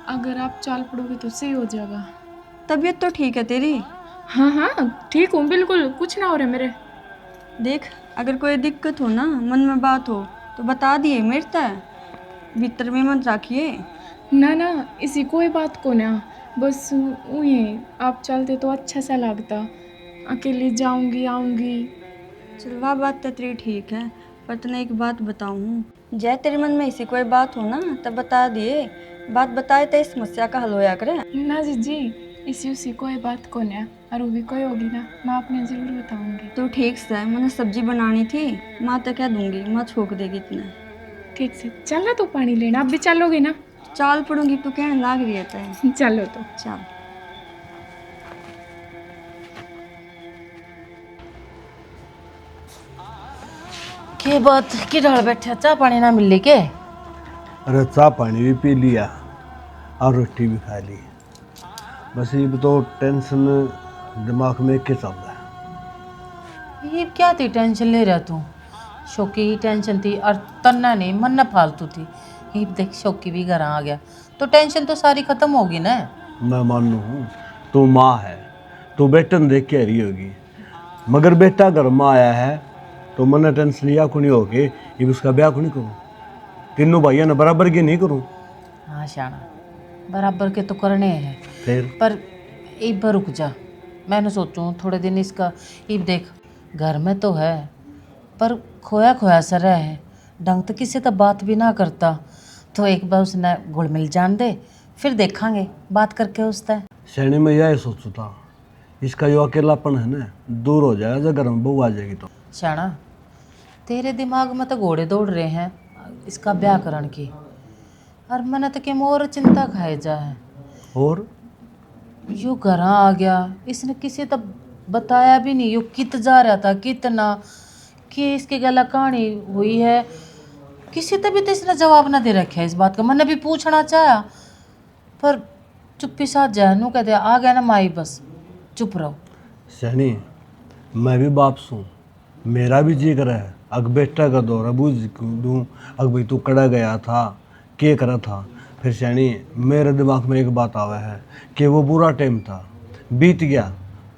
अगर आप चाल पड़ोगे तो सही हो जाएगा। तबीयत तो ठीक है तेरी। हाँ हाँ ठीक हूँ, बिल्कुल कुछ ना हो रहा मेरे। देख, अगर कोई दिक्कत हो ना, मन में बात हो तो बता दिए, मेरे तय भीतर में मत रखिए। ना ना, इसी कोई बात को ना, बस ये आप चलते तो अच्छा सा लगता। अकेली जाऊंगी आऊंगी। चल वह बात तो तेरी ठीक है, पर तने एक बात बताऊँ, जय तेरे मन में ऐसी कोई बात हो ना तब बता दिए, बात बताए तो इस समस्या का हल होया करे। ना जीजी, इसी उसी कोई बात को ना, और वो भी कोई होगी ना, मैं आपने जरूर बताऊंगी। तो ठीक से, मैंने सब्जी बनानी थी, माँ तो क्या दूंगी, माँ छोक देगी इतना। ठीक से चलना तो पानी लेना, आप भी चलोगे ना? चाल पड़ूंगी तो कहने लाग रही है तय। चलो तो। चल। के बात की डाल बैठा, चाह पानी ना मिल के? अरे चाय पानी भी पी लिया और रोटी भी खा ली, बस ये तो टेंशन दिमाग में के चल रहा है। ये क्या थी टेंशन ले रहा तू? शौकी ही टेंशन थी और तन्ना नहीं, मन ना फालतू थी। ये देख शौकी भी घर आ गया तो टेंशन तो सारी खत्म होगी ना। मैं मानू हूँ तू माँ है, तू बेटन देख के रही होगी, मगर बेटा घर में आया है तो मन टेंशन या कुनी होके ये उसका ब्याह कुनी करूँ, तीनों भाइयों ने बराबर की नहीं करूँ। हाँ शाना, बराबर के तो करने हैं, फिर पर एक बार रुक जा, मैंने सोचूं थोड़े दिन इसका। ये देख घर में तो है पर खोया खोया सा रहा है, ढंग तो किसी तो बात भी ना करता, तो एक बार उसने घुल मिल जान दे, फिर देखांगे बात करके उससे। शैनी में यह सोचू था, इसका जो अकेलापन है ना दूर हो जाएगा जब घर में बहू आ जाएगी तो। शाना, तेरे दिमाग में तो घोड़े दौड़ रहे हैं इसका ब्याह करने की, और मैंने तो क्या मोर चिंता खाए जा है। और यू घर आ गया, इसने किसी तो बताया भी नहीं, यू कित जा रहा था कितना, कि इसकी गला कहानी हुई है, किसी तो भी तो इसने जवाब ना दे रखा है इस बात का। मैंने भी पूछना चाहा पर चुप्पी साथ जाए नू कहते आ गया ना माई, बस चुप रहो। शैनी मैं भी बाप सूँ, मेरा भी जी कर है अग बेटा का दौरा बूझ दूँ, अग भाई तू कड़ा गया था के करा था। फिर शैनी मेरे दिमाग में एक बात आवा है कि वो बुरा टाइम था, बीत गया,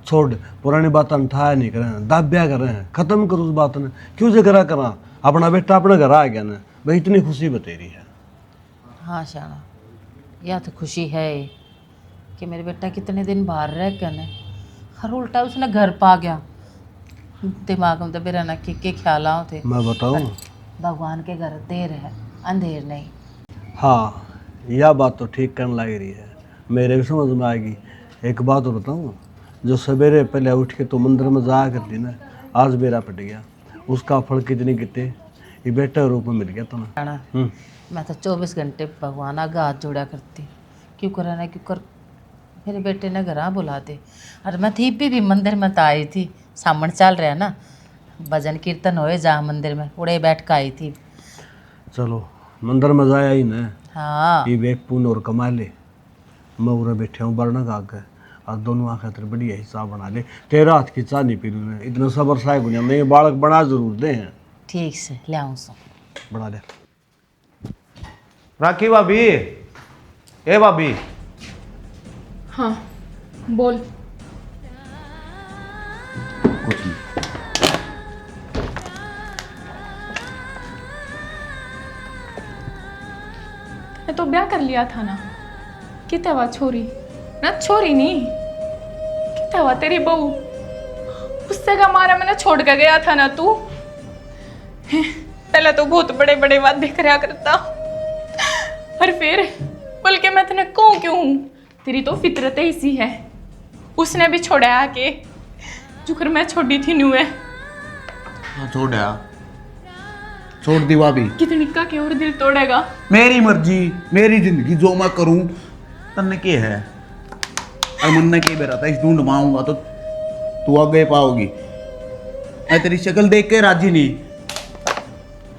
छोड़ पुरानी बात उठाया नहीं करें, दाब्या करें, ख़त्म कर उस बात ने, क्यों से करा करा, अपना बेटा अपने घर आ गया ना भाई, इतनी खुशी बतेरी है। हाँ शाना, यह तो खुशी है कि मेरे बेटा कितने दिन बाहर रह कर न, हर उल्टा उसने घर पा गया। दिमाग में तो मेरा ना के ख्याल आओ थे, मैं बताऊँ भगवान के घर देर है अंधेर नहीं। हाँ यह बात तो ठीक करने लग रही है, मेरे भी समझ में आएगी। एक बात और बताऊँ, जो सवेरे पहले उठ के तो मंदिर में जाया करती ना, आज बेरा पट गया, उसका फल कितनी कितने ये बेटा रूप में मिल गया तो ना। मैं तो 24 घंटे भगवान आगे हाथ जोड़ा करती, क्यों करा ना क्यों कर, मेरे बेटे ने घर बुलाते। और मैं थी भी मंदिर में तो आई थी, सामन चल रहा है ना, भजन कीर्तन होए जहाँ मंदिर में उड़े बैठ कर आई थी। चलो मंदिर में जाया ही ना, हाँ ये बेग पून और कमा ले, मैं उरे बैठे हूँ बरना का आगे, और दोनों खातिर बढ़िया हिसाब बना ले, तेरा हाथ की चाह नहीं पी लूँ, इतना सबर साय गुनिया नहीं, बालक बना जरूर दे हैं। ठीक से ले आऊँ सो बना ले। राखी भाभी, ए भाभी, हाँ बोल। कुछ नहीं। मैं तो ब्याह कर लिया था ना, कितना हुआ छोरी ना, छोरी नहीं कितना हुआ तेरी बहू, उससे का मारा मैंने छोड़ कर गया था ना तू। पहले तो बहुत बड़े बड़े वादे करया करता, और फिर बोल के मैं तेने कहूँ क्यों हूँ, तेरी तो फितरत ऐसी है, उसने भी छोड़ा आके जुकर मैं छोड़ी थी न्यू है। छोड़ा छोड़ दी भाभी, कितनी का के और दिल तोड़ेगा। मेरी मर्जी मेरी जिंदगी, जो मैं करूं तन्ने के है, और मन ने के बेरा था इस ढूंढ माऊंगा तो तू आगे पाओगी। मैं तेरी शक्ल देख के राजी नहीं।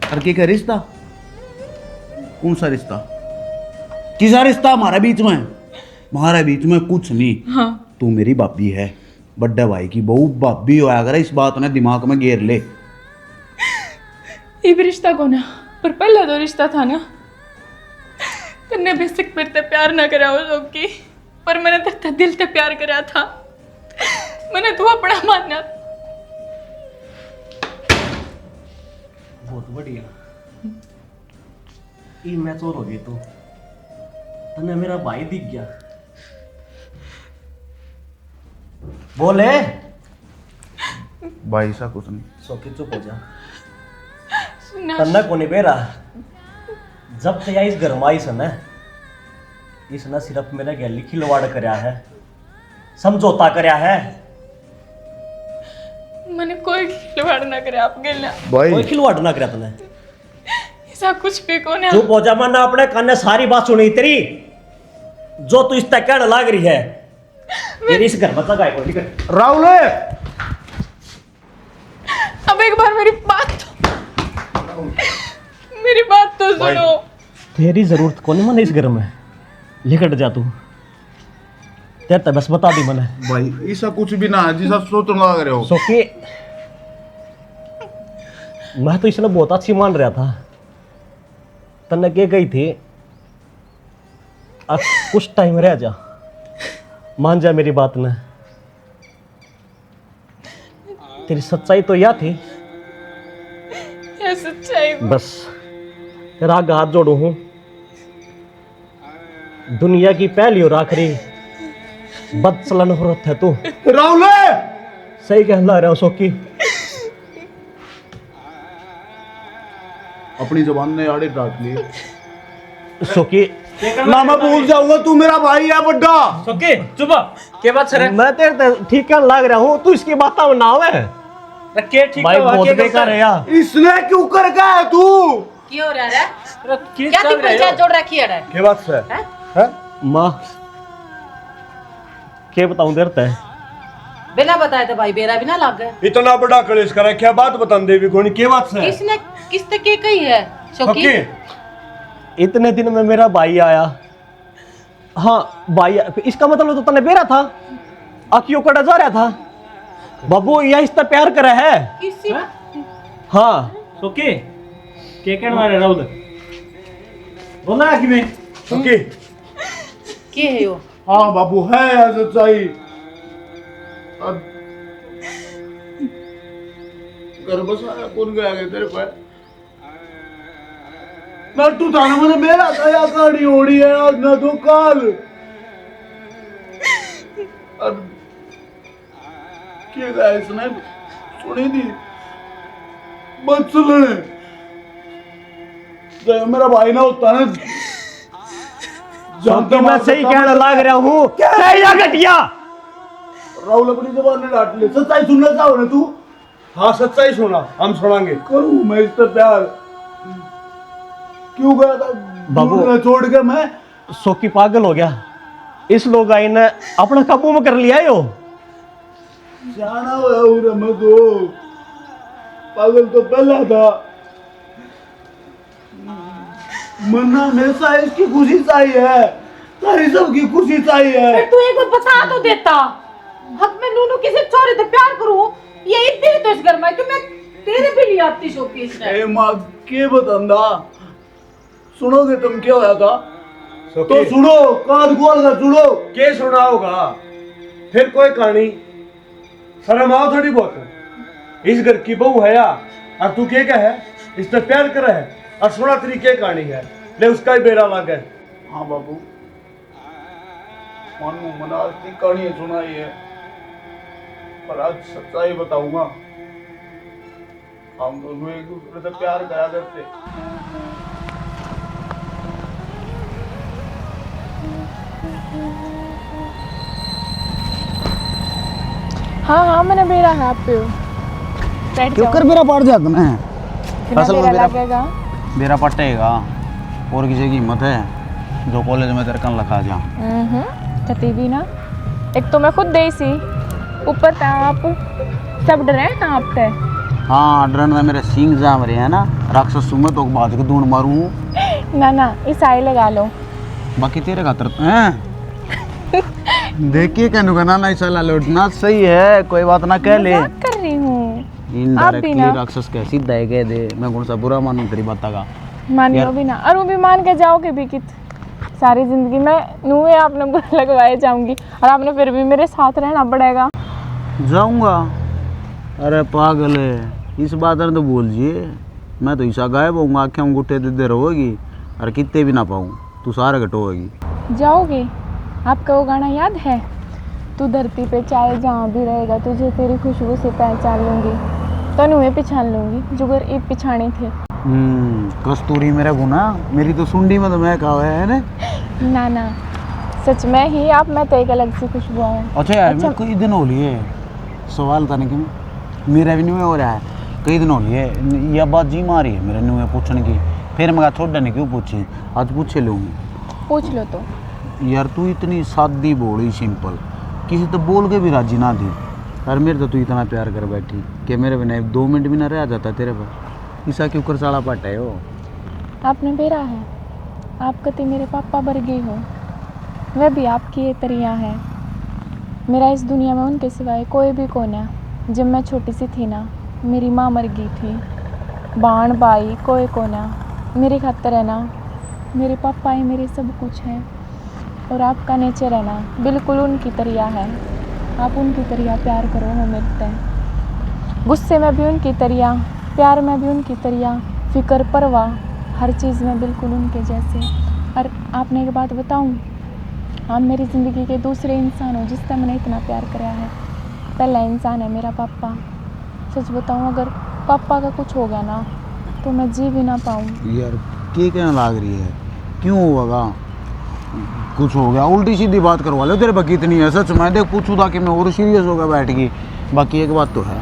और क्या रिश्ता, कौन सा रिश्ता, किसा रिश्ता हमारे बीच में, हमारे बीच में कुछ नहीं। हाँ तू मेरी भाभी है, बड्डे भाई की बहू भाभी होया करे, इस बात ने दिमाग में घेर ले। ये भी रिश्ता को ना, पर पहला तो रिश्ता था ना, तन्ने बेसिक फिर ते प्यार ना करा हो सबकी, पर मैंने तेरे दिल से प्यार करा था, मैंने तू अपना माना। बहुत बढ़िया, ये मैच और हो गई तो तने मेरा भाई दिख गया। बोले भाई सा कुछ नहीं। सोकी चुप हो जा। तन्ना कोनी बेरा जब से या इस घर में आई सन इसने सिर्फ मेरे गैली खिलवाड़ करया है, समझौता करया है। मैंने कोई खिलवाड़ ना करे आप गेला, भाई कोई खिलवाड़ ना करया तने। ऐसा कुछ भी को नहीं। चुप हो जा, मैंने अपने कान ने सारी बात सुनी तेरी, जो तू इस तक कहने लाग रही है। तेरी इस घर में जगह कोई निकल। राहुल अब एक बार मेरी बात तो सुनो। तेरी जरूरत कौन मने इस घर में, लिकट जा तू। तेरे तो बस बता दी मने भाई ऐसा कुछ भी ना है जिसा सोचने लग रहे हो। सोके मैं तो इसने बहुत अच्छी मान रहा था। तन्ने के गई थी अब कुछ टाइम रह जा, मान जा मेरी बात ने। तेरी सच्चाई तो यह थी, ये सच्चाई बस तेरा आगे हाथ जोड़ू हूं। दुनिया की पहली और आखिरी बदचलन औरत है तू। राहुल सही कहला रहा हूं सोकी। अपनी जबान ने आड़े डांट ली। सोकी ना मैं भूल जाऊंगा, तू मेरा भाई है बड्डा। सोके चुप के बात सर मैं तेरे ते ठीक कहने लग रहा हूं, तू इसकी बात ना आवे। के ठीक भाई बहुत बेकार है यार। इसने क्यों कर गया है तू? क्यों हो रहा है? क्या क्या पंचायत जोड़ रखी है? क्या बात है? हैं? माँ क्या बताऊं देर तय बिना बताए तो भाई बेरा भी ना लग गए। इतना बड़ा कलेश करा, क्या बात बता दे भी कोनी, क्या बात है? किसने किस तक के कही है? शौकी ओके इतने दिन में मेरा भाई आया। हाँ भाई, इसका मतलब तो तने बेरा था, आखियों कड़ा जा रहा था। बाबू यह इस तरह प्यार करा है। किसी हाँ सोके के कहने वाले राहुल बोला कि मैं ओके के है यो? हाँ बाबू है यार सच्चाई। अब घर बसाया कौन गया के तेरे पे? ना तू थाने मैंने मेरा दया गाड़ी ओड़ी है आज ना तो काल। अब क्या गया इसने सुनी थी बचले जब मेरा भाई ना होता ना क्योंकि मैं सही कहने लग रहा हूँ। सही या घटिया? राहुल अपनी जबान ने डांट ले। सच्चाई सुनना चाहो ना तू? हाँ सच्चाई सुना, हम सुनाएंगे। करूं मैं इस पे प्यार? क्यों गया था बाबू। दूर में छोड़ के मैं? सोकी पागल हो गया, इस लोग आई ने अपना काबू में कर लिया है यो। जाना हुआ उरे मैं तो पागल तो पहला था। मरना हमेशा इसकी खुशी चाहिए है, सारी सबकी खुशी चाहिए है। तू एक बार बता तो देता। हक में नूनू किसी छोरे से प्यार करूं, ये इतनी तो इस घर में कि मैं तेरे भी लिए आती शौकी इसने। ए माँ के बतांदा सुनोगे तुम क्या होया था? तो सुनो, कान खोल कर सुनो। क्या सुना होगा फिर कोई कहानी? शर्म आओ थोड़ी बहुत। इस घर की बहू है या और तू क्या है? इस पे प्यार कर है और सुना तेरी क्या कहानी है, ले उसका ही बेरा लग है। हाँ बाबू मानू मना की कहानी सुनाई है, पर आज सच्चाई बताऊंगा। हम दोनों एक दूसरे से प्यार करा करते। हाँ हाँ मैंने बेरा है आप पे। बैठ क्यों जाओ। कर मेरा पड़ जाता ना? कितना असल में बेरा मेरा लगेगा? मेरा पटेगा और किसी की हिम्मत है जो कॉलेज में तेरे कन लखा जा। कती भी ना। एक तो मैं खुद दे सी, ऊपर पे आप सब डरे हैं कांपते। हाँ ड्रन में मेरे सींग जाम रहे हैं ना, राक्षस सुमे तो बाद के दून मारूं। ना ना इस आई लगा लो। बाकी तेरे खातर हैं देखिए कहने का ना ऐसा ला लौटना सही है, कोई बात ना कह ले। मजाक कर रही हूँ। इनडायरेक्टली ना। राक्षस कैसी दे के दे, मैं कौन सा बुरा मानूं तेरी बात का? मानियो यार- भी ना, और वो भी मान के जाओगे भी कि सारी जिंदगी में नूहे आपने बुरा लगवाए जाऊंगी और आपने फिर भी मेरे साथ रहना पड़ेगा। जाऊंगा? अरे पागल है, इस बात में तो बोल जिए। मैं तो ऐसा गायब होऊंगा, आँखें अंगूठे दे रहोगी और कितने भी ना पाऊँ, तू सारा घटोगी। जाओगे? आपका वो गाना याद है? तू धरती पे चाहे जहाँ भी रहेगा, तुझे तेरी खुशबू से पहचान लूँगी, तनुए पिछान लूँगी जुगर एक पिछाने थे। कस्तूरी मेरा गुना, मेरी तो सुंडी में तो मैं कहा है ना। ना ना, सच में ही आप मैं तो एक अलग सी खुशबू आया। अच्छा यार, मैं कई दिन हो लिए सवाल था नहीं कि मेरा भी नहीं हो रहा है, कई दिन हो लिए यह बात जी मारी है मेरे नुए पूछने की। फिर मैं छोड़ा नहीं क्यों पूछी, आज पूछे लूँगी। पूछ लो तो। यार तू इतनी सादी बोली, सिंपल, किसी तो बोल के भी राजी ना थी। यार मेरे तो तू इतना प्यार कर बैठी कि मेरे बिना 2 मिनट भी ना रह जाता तेरे पर। ईसा के ऊपर साला पट है हो। आपने बेरा है, आप कति मेरे पापा बरगे हो, वह भी आपकी ये तरिया है। मेरा इस दुनिया में उनके सिवाय कोई भी कौन है। जब मैं छोटी सी थी ना, मेरी माँ मर गई थी। बाण बाई कोई कोना मेरी खातर है ना। मेरे पापा ही मेरे सब कुछ है, और आपका नेचर है ना बिल्कुल उनकी तरिया है। आप उनकी तरिया प्यार करो हो मिलते हैं, गुस्से में भी उनकी तरिया, प्यार में भी उनकी तरिया, फिक्र परवाह हर चीज़ में बिल्कुल उनके जैसे। और आपने एक बात बताऊं, आप मेरी ज़िंदगी के दूसरे इंसान हो जिससे मैंने इतना प्यार कराया है। पहला इंसान है मेरा पापा। सच बताऊं, अगर पापा का कुछ हो गया ना तो मैं जी भी ना पाऊँ। यार क्या कहना लाग रही है, क्यों होगा? कुछ हो गया? उल्टी सीधी बात करवा लो, तेरे बाकी इतनी है। सच मैं देख पूछू था कि मैं और सीरियस हो गया बैठ गई। बाकी एक बात तो है,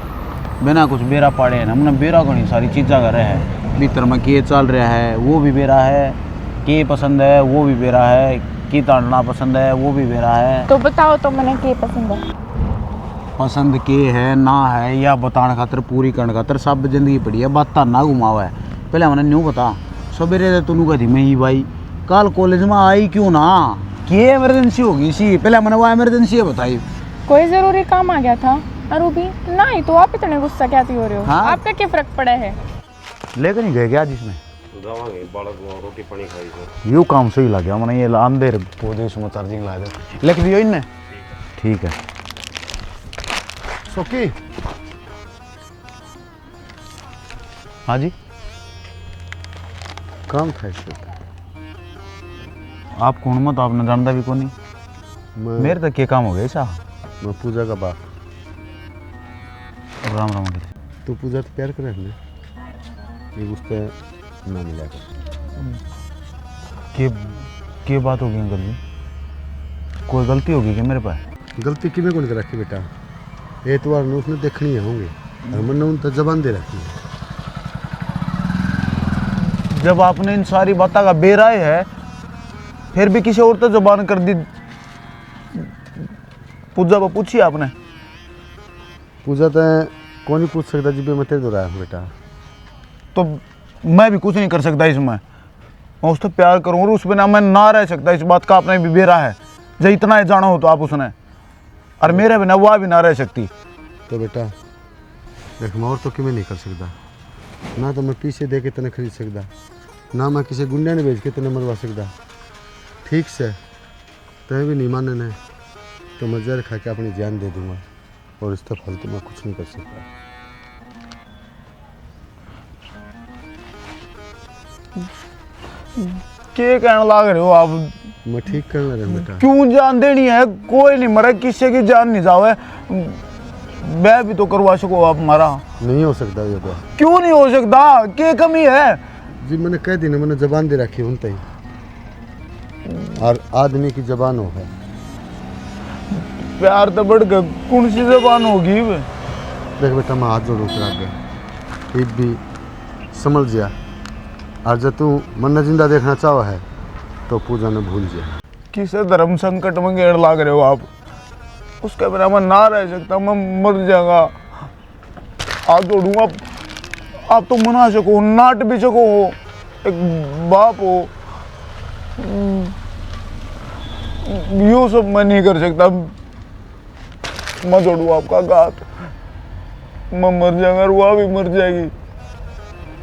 बिना कुछ बेरा पाड़े है ना, मैंने बेरा घनी सारी चीज़ा कर रहे हैं भीतर में, के चल रहा है वो भी बेरा है, के पसंद है वो भी बेरा है, की ताड़ना पसंद है वो भी बेरा है। तो बताओ तो मैंने के पसंद है? पसंद के है ना है या बताने खातर पूरी करने खातर सब जिंदगी पड़ी है। बात ना घुमावा है, पहले मैंने न्यू बता। सवेरे तू कही मैं ही भाई कल कॉलेज में आई क्यों ना, के इमरजेंसी होगी सी, पहले मैंने वो इमरजेंसी है बताई। कोई ज़रूरी काम आ गया था अरूबी? नहीं तो आप इतने गुस्सा क्या हो रहे हो? हाँ? आपका क्या फ़र्क पड़ा है? लेकर नहीं गए क्या जिसमें? जावांगे बालक रोटी पानी खाई। यू काम सही लग गया मैंने, ये अंधेर पौधे उसमें चार्जिंग ला दे, लिख दियो इनने। ठीक है सोकी। हाँ जी, काम था इससे। आप कौन मत आपने जानता भी कौन नहीं, मेरे तक क्या काम हो गया सा। मैं पूजा का बाप। राम राम। तू पूजा तो प्यार करे ना, ये उससे ना मिला के बात होगी अंकल जी? कोई गलती होगी क्या मेरे पास? गलती किमें कौन कर रखी बेटा, एतवार ने उसने देखनी है होंगे, और मैंने उन तक जबान दे रखी है। जब आपने इन सारी बातों का बेराय है, फिर भी किसी और तो जबान कर दी। पूजा को पूछी आपने? पूजा तो कौन ही पूछ सकता जी, मैं तेरे दो रहा हूँ बेटा। तो मैं भी कुछ नहीं कर सकता इसमें, मैं उससे प्यार करूँ और उस बिना मैं ना रह सकता। इस बात का आपने भी बेरा है, जो इतना ही जाना हो तो आप उसने, और मेरे बिना वह भी ना रह सकती। तो बेटा देख, मैं और तो किमें नहीं कर सकता ना, तो मैं पीछे दे के तने खरीद सकता ना, मैं किसी गुंडे ने भेज के तने मरवा सकता। ठीक से तय भी नहीं माने ने तो मैं जहर खा के अपनी जान दे दूंगा, और इसका फल तो मैं कुछ नहीं कर सकता। क्या कहने लाग रहे हो आप? मैं ठीक करना रहे बेटा। क्यों जान देनी है? कोई नहीं मरे, किसी की जान नहीं जावे। मैं भी तो करवा सको आप हमारा। नहीं हो सकता ये तो। क्यों नहीं हो सकता? क्या कमी है जी? मैंने कह दी ना, मैंने जबान दे रखी उन तई, और आदमी की जबान हो है। प्यार तो बढ़ गया, कौन सी जबान होगी? देख बेटा, मैं हाथ जोड़ू कर आगे एक भी समझ जा, और जब तू मन जिंदा देखना चाहो है तो पूजा ने भूल जा। किसे धर्म संकट में गेड़ लाग रहे हो आप? उसके बिना मैं ना रह सकता, मैं मर जाऊंगा। हाथ जोड़ूंगा, आप तो मना सको, नाट भी सको, एक बाप हो, यो सब मैं नहीं कर सकता। मैं जोड़ू आपका गात, मैं मर जाऊंगा, रुआ भी मर जाएगी।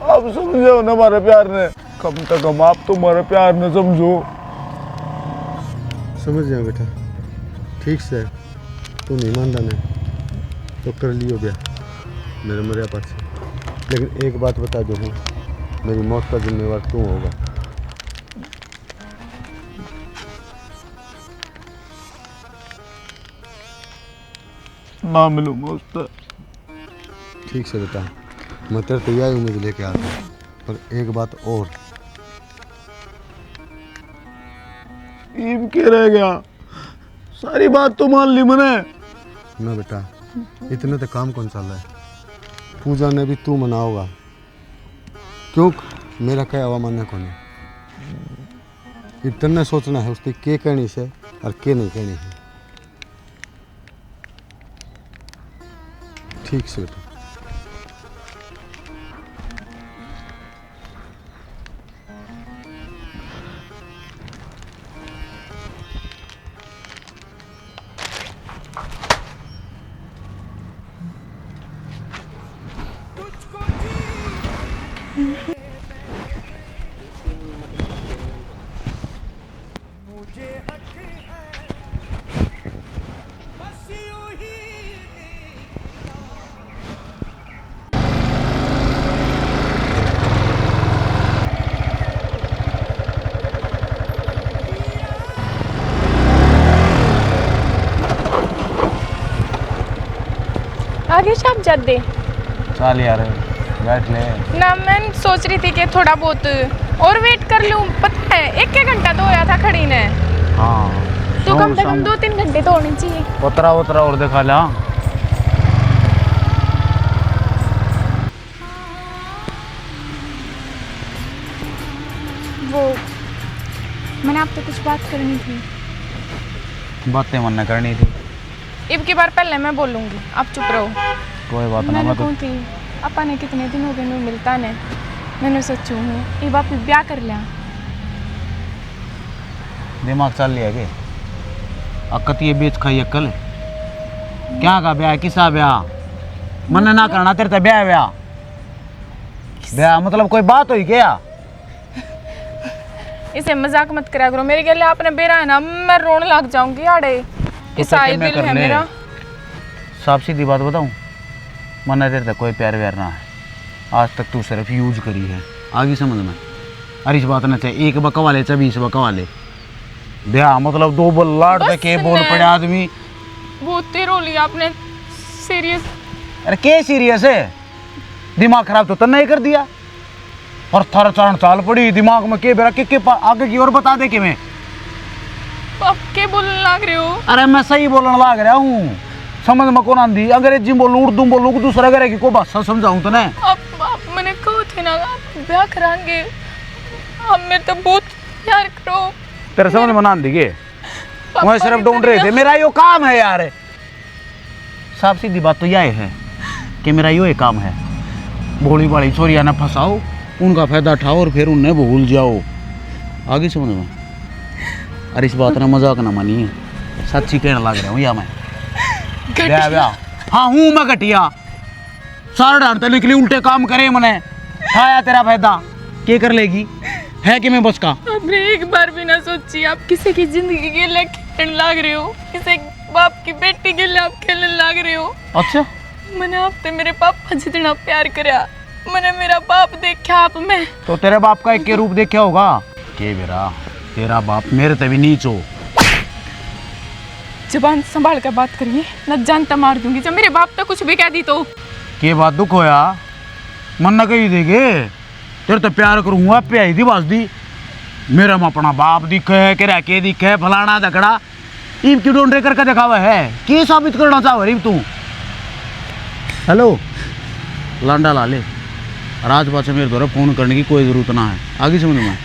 आप समझो ना हमारे प्यार ने, कम से कम आप तो हमारे प्यार ने समझो। समझ जाओ बेटा, ठीक से तू नहीं मानता ने तो कर लियो ब्याह मेरे मरिया पास से, लेकिन एक बात बता दो, मेरी मौत का जिम्मेवार तू होगा। ना मिलूंगा उससे। ठीक से बेटा, मैं तेरे को यही उम्मीद लेके आता हूँ, पर एक बात और। ईब के रह गया, सारी बात तो मान ली मैंने। ना बेटा, इतने तो काम कौन चल रहा है, पूजा ने भी तू मनाओगा, क्यों मेरा क्या हवा मानने को नहीं। इतना सोचना है उसकी के कहनी से और के नहीं कहनी है। ठीक से बेटा। आगे शाप जद दे चल यार बैठ ले। ना, मैं सोच रही थी कि थोड़ा बहुत और वेट कर लूँ। पता है 1 घंटा तो होया था खड़ी ने, हाँ तो कम से कम 2-3 घंटे तो होने चाहिए। उतरा और दिखा ला। वो मैंने आपसे कुछ बात करनी थी। बातें मन करनी थी, इब की बार पहले मैं बोलूँगी, आप चुप रहो। कोई बात ना। मैंने मैं तो कौन थी अपा ने कितने दिन हो गए मैं मिलता ने, मैंने सच्चू हूँ इब आप ब्याह कर लिया। दिमाग चल लिया के अक्कत ये बेच खाई अक्कल क्या का ब्याह, किसा ब्याह? मन ना करना तेरे तो ब्याह मतलब कोई बात हुई क्या? इसे मजाक मत करा करो, मेरे गले आपने बेरा है ना, मैं रोने लग जाऊंगी। आड़े ईसाई दिल है मेरा। साफ सीधी बात बताऊं, मन तेरे तक कोई प्यार व्यार ना है, आज तक तू सिर्फ यूज करी है। आगे समझ में अरे इस बात ना चाहे 1 बका वाले चाहे 20 बका वाले, ब्याह मतलब 2 लाड के बोल पड़े आदमी। बहुत देर हो लिया आपने, सीरियस। अरे के सीरियस है, दिमाग खराब तो तन्ने ही कर दिया और थारा चारण चाल पड़ी दिमाग में के बेरा के आगे की ओर बता दे कि मैं आप के बोलने लग रहे हो? अरे मैं सही बोलने लग रहा हूँ, समझ में कौन आंदी? अंग्रेजी बोलूं उर्दू बोलूं दूसरा करे की कोई भाषा समझाऊं तो नहीं। आप मैंने कहो थे ना आप ब्याह कराएंगे, आप मेरे तो बहुत प्यार करो। तेरे समझ में ना आंदी के मैं सिर्फ ढूंढ रहे थे, मेरा यो काम है यार। साफ सीधी बात तो यह है कि मेरा यो एक काम है, भोली भाली चोरिया ना फंसाओ, उनका फायदा उठाओ और फिर उन्हें भूल जाओ। आगे समझ में? अरे इस बात ना मजाक ना मानिए, सच्ची कहने लग रहा हूँ या मैं ब्याह हाँ हूँ मैं घटिया, सारा डांटते निकली उल्टे काम करे मैंने खाया तेरा फायदा क्या कर लेगी है कि मैं बस का। आपने एक बार भी ना सोची, आप किसी की जिंदगी के लिए खेलने लग रहे हो, किसी बाप की बेटी के लिए आप खेलने लग रहे हो। अच्छा मैंने आपसे मेरे पापा जितना प्यार करा, मैंने मेरा बाप देखा आप में। तो तेरे बाप का एक के रूप देखा होगा के बेरा, तेरा बाप मेरे तभी नीच हो। जुबान संभाल कर बात करिए, न जानता मार दूंगी जब मेरे बाप तो कुछ भी कह दी तो। के बात दुख होया मन न कही देगे, तेरे तो प्यार करूंगा प्याई दी बास दी, मेरा में अपना बाप दिखे है कि के दिखे है फलाना दकड़ा, ईब क्यों ढूंढे करके दिखावा है, की साबित करना चाहो रीब तू? हेलो लांडा लाले राज पाचे मेरे द्वारा फोन करने की कोई ज़रूरत ना है। आगे समझ में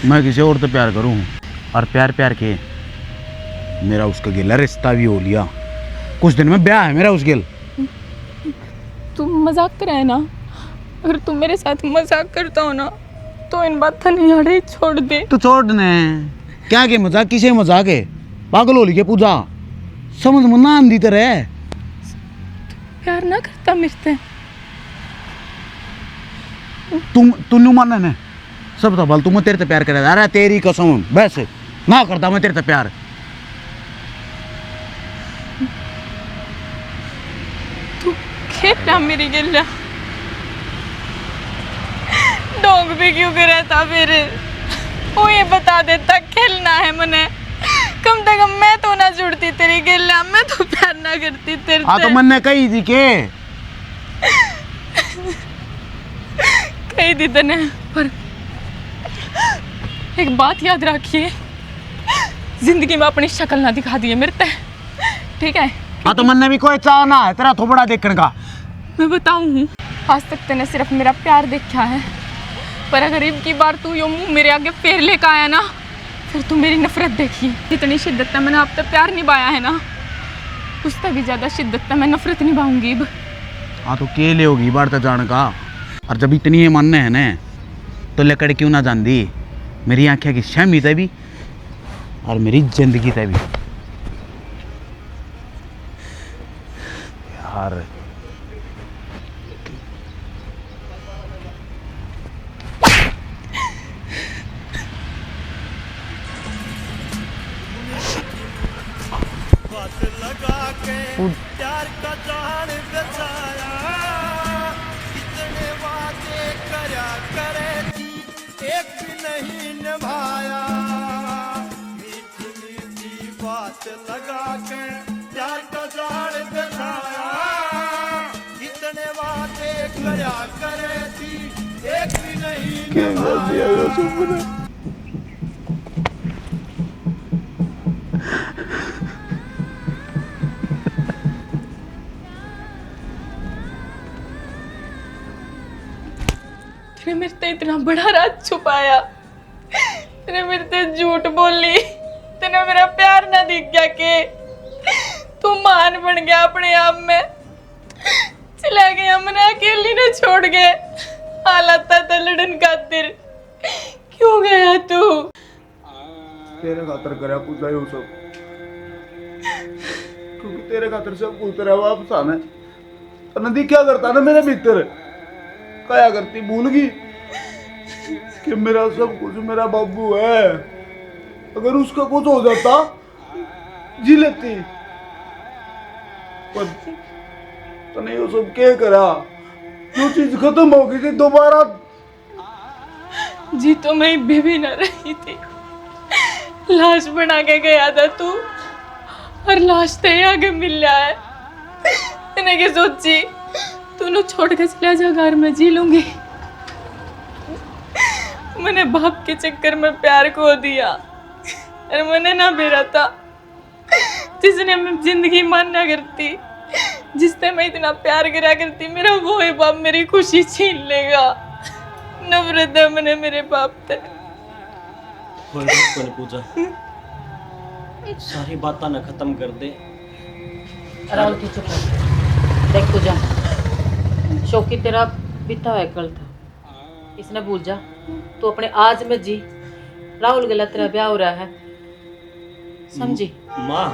मैं किसी और से प्यार करूँ और प्यार के मेरा उसका गिला रिश्ता भी हो लिया, कुछ दिन में ब्याह है मेरा उस गिल। तुम मजाक कर रहे है ना, अगर तुम मेरे साथ मजाक करता हो ना तो इन बात नहीं आड़े छोड़ दे। तो छोड़ ने क्या के मजाक, किसे मजाक है? पागल हो ली के पूजा, समझ में ना आंदी तरह प्यार ना करता मेरे से? तुम मानने ने सब तो भल तुम तेरे से प्यार करे, अरे तेरी कसम वैसे ना करता मैं तेरे से प्यार। तू खेलना मेरी गिल्ला, डोंग भी क्यों रहता फिर? वो ये बता देता खेलना है मने, कम से कम मैं तो ना जुड़ती तेरी गिल्ला, मैं तो प्यार ना करती तेरे हाँ तो से। मन ने कही थी के कही दी तने, पर एक बात याद रखिए, जिंदगी में अपनी शक्ल ना दिखा दिए मेरे ते, ठीक है? हाँ तो मन ने भी कोई चाह ना है तेरा थोबड़ा देखने का। मैं बताऊं, आज तक तूने सिर्फ मेरा प्यार देखा है, पर अगर अब की बार तू यूं मुंह मेरे आगे फेर लेकर आया ना, फिर तू मेरी नफरत देखी। जितनी शिद्दत से मैंने अब तक प्यार निभाया है ना, उससे भी ज्यादा शिद्दत से मैं नफरत निभाऊंगी अब। हाँ तो के ले होगी बार तक जाने का, और जब इतनी ये मानने है ना तो लेकर क्यों ना जान दी मेरी आंखें की शमी ते भी और मेरी जिंदगी ते भी यार। तूने मेरे से इतना बड़ा राज छुपाया, तूने मेरे से झूठ बोली, तूने मेरा प्यार ना दिख गया के तू मान बन गया अपने आप में, चला गया मैंने अकेली ना छोड़ के, हालात था लड़न खातिर। क्यों गया तू? तेरे खातर करा पूजा यो सब, क्योंकि तेरे खातर सब कुछ तेरा वापस आना है। तो नदी क्या करता ना मेरे भीतर, क्या करती भूल गई कि मेरा सब कुछ मेरा बाबू है। अगर उसका कुछ हो जाता जी लेती, पर तने यो सब क्या करा, जो चीज खत्म हो गई थी दोबारा जी तो मैं बेबी न रही थी, लाश बना के गया था तू, और लाश तेरे आगे मिल रहा है। तूने क्या सोची, तूने छोड़ के चला जा घर में जी लूंगी। मैंने बाप के चक्कर में प्यार खो दिया, और मैंने ना बेरा था जिसने मैं जिंदगी माना करती, जिससे मैं इतना प्यार करा करती, मेरा वो ही बाप मेरी खुशी छीन लेगा। नफरत है मैंने मेरे बाप से। कोई बात को नहीं पूजा, सारी बातें ना खत्म कर दे। राहुल की चुप रह। देख पूजा, शौकी तेरा बीता हुआ कल था, इसने भूल जा, तू अपने आज में जी। राहुल गला तेरा ब्याह हो रहा है, समझी? माँ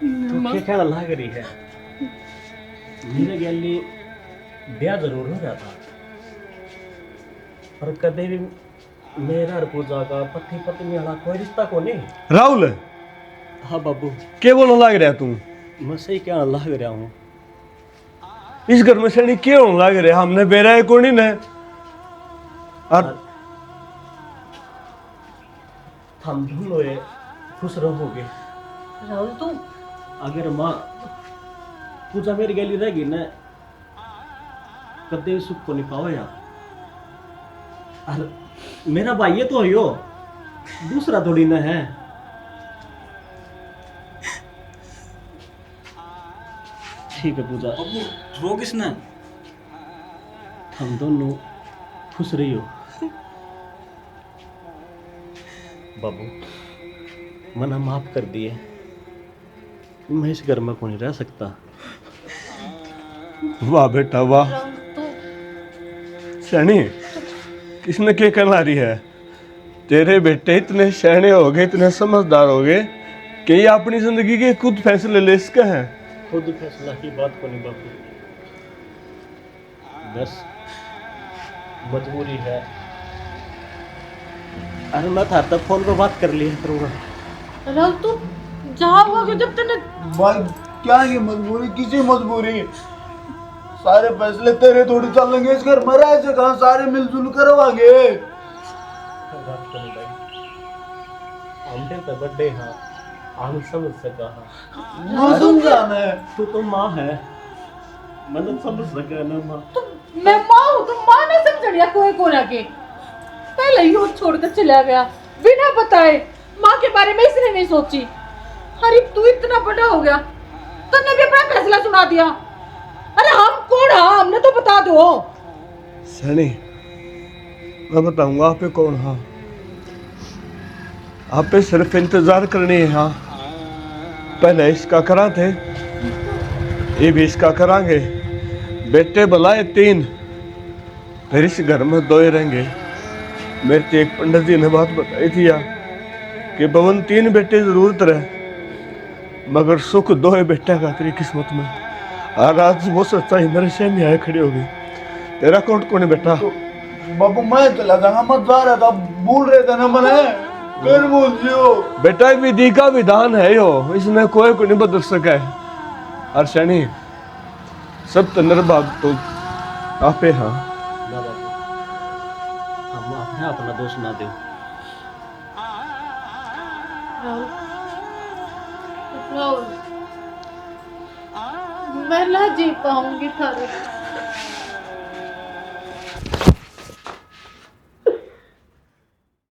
तू क्या कहना लग रही है? मेरे गैली ब्याह जरूर हो रहा था, पर कदे भी मेरा और पूजा का पति पत्नी वाला कोई रिश्ता को नहीं। राहुल, हाँ बाबू, क्या बोलने लग रहा तुम? मैं सही कहना लग रहा हूँ। इस घर में सड़ी क्या होने लग रहा? हमने बेरा है कौन ने, और हम दोनों खुश रहोगे। राहुल तू अगर माँ पूजा मेरी गली रहेगी ना, कदे भी सुख को नहीं पाओ यार। और मेरा भाई ये तो है यो, दूसरा थोड़ी ना है। ठीक है पूजा, रो किसने? हम दोनों खुश रही हो। बाबू मना माफ कर दिए, मैं इस घर में को नहीं रह सकता। वाह बेटा वाह, शनी किसने क्या करना रही है? तेरे बेटे इतने शहने हो गए, इतने समझदार हो गए कि ये अपनी जिंदगी के खुद फैसले ले सके हैं। खुद फैसला की बात को नहीं बाबू, बस मजबूरी है। अरे मैं था तब फोन पे बात कर लिया करूँगा। राहुल तू जहाँ होगा जब तूने भाई क्या ये मजबूरी, किसी मजबूरी? सारे फैसले तेरे थोड़ी चलेंगे, इस घर में रह से कहाँ सारे मिलजुल करवागे। बात को नहीं भाई, हम तो बर्थडे हाँ आगे समझ सका मैं समझा मैं तू तो माँ है, मैंने समझ सका ना माँ। मैं माँ हूँ, तुम माँ नहीं समझ लिया कोई को ना के पहले ही और छोड़कर चला गया बिना बताए। माँ के बारे में इसने नहीं सोची। अरे तू इतना बड़ा हो गया, तुमने भी अपना फैसला सुना दिया। अरे हम कौन है, हमने तो बता दो। सनी, मैं बताऊंगा आप पे कौन हाँ। आप पे सिर्फ इंतजार करनी है। हाँ, पहले इसका करा थे, ये भी इसका करांगे। बेटे बुलाए 3, फिर इस घर में 2 ही रहेंगे। मेरे से एक पंडित जी ने बात बताई थी यार कि भवन 3 बेटे जरूरत रहे, मगर सुख 2 है बेटा का तेरी किस्मत में। और आज वो सच्चाई मेरे सामने आए खड़ी हो गई। तेरा कौन है बेटा? बाबू मैं चला जाऊंगा, मत जा रहा था, भूल रहे थे ना मैंने, फिर भूल जियो। बेटा विधि का विधान है यो, इसमें कोई को नहीं बदल सका है। और शनि सब तो निर्भाग तो आपे। हाँ ना बाबू, हम अपने अपना दोष ना दो। मैं ना जी पाऊंगी थारे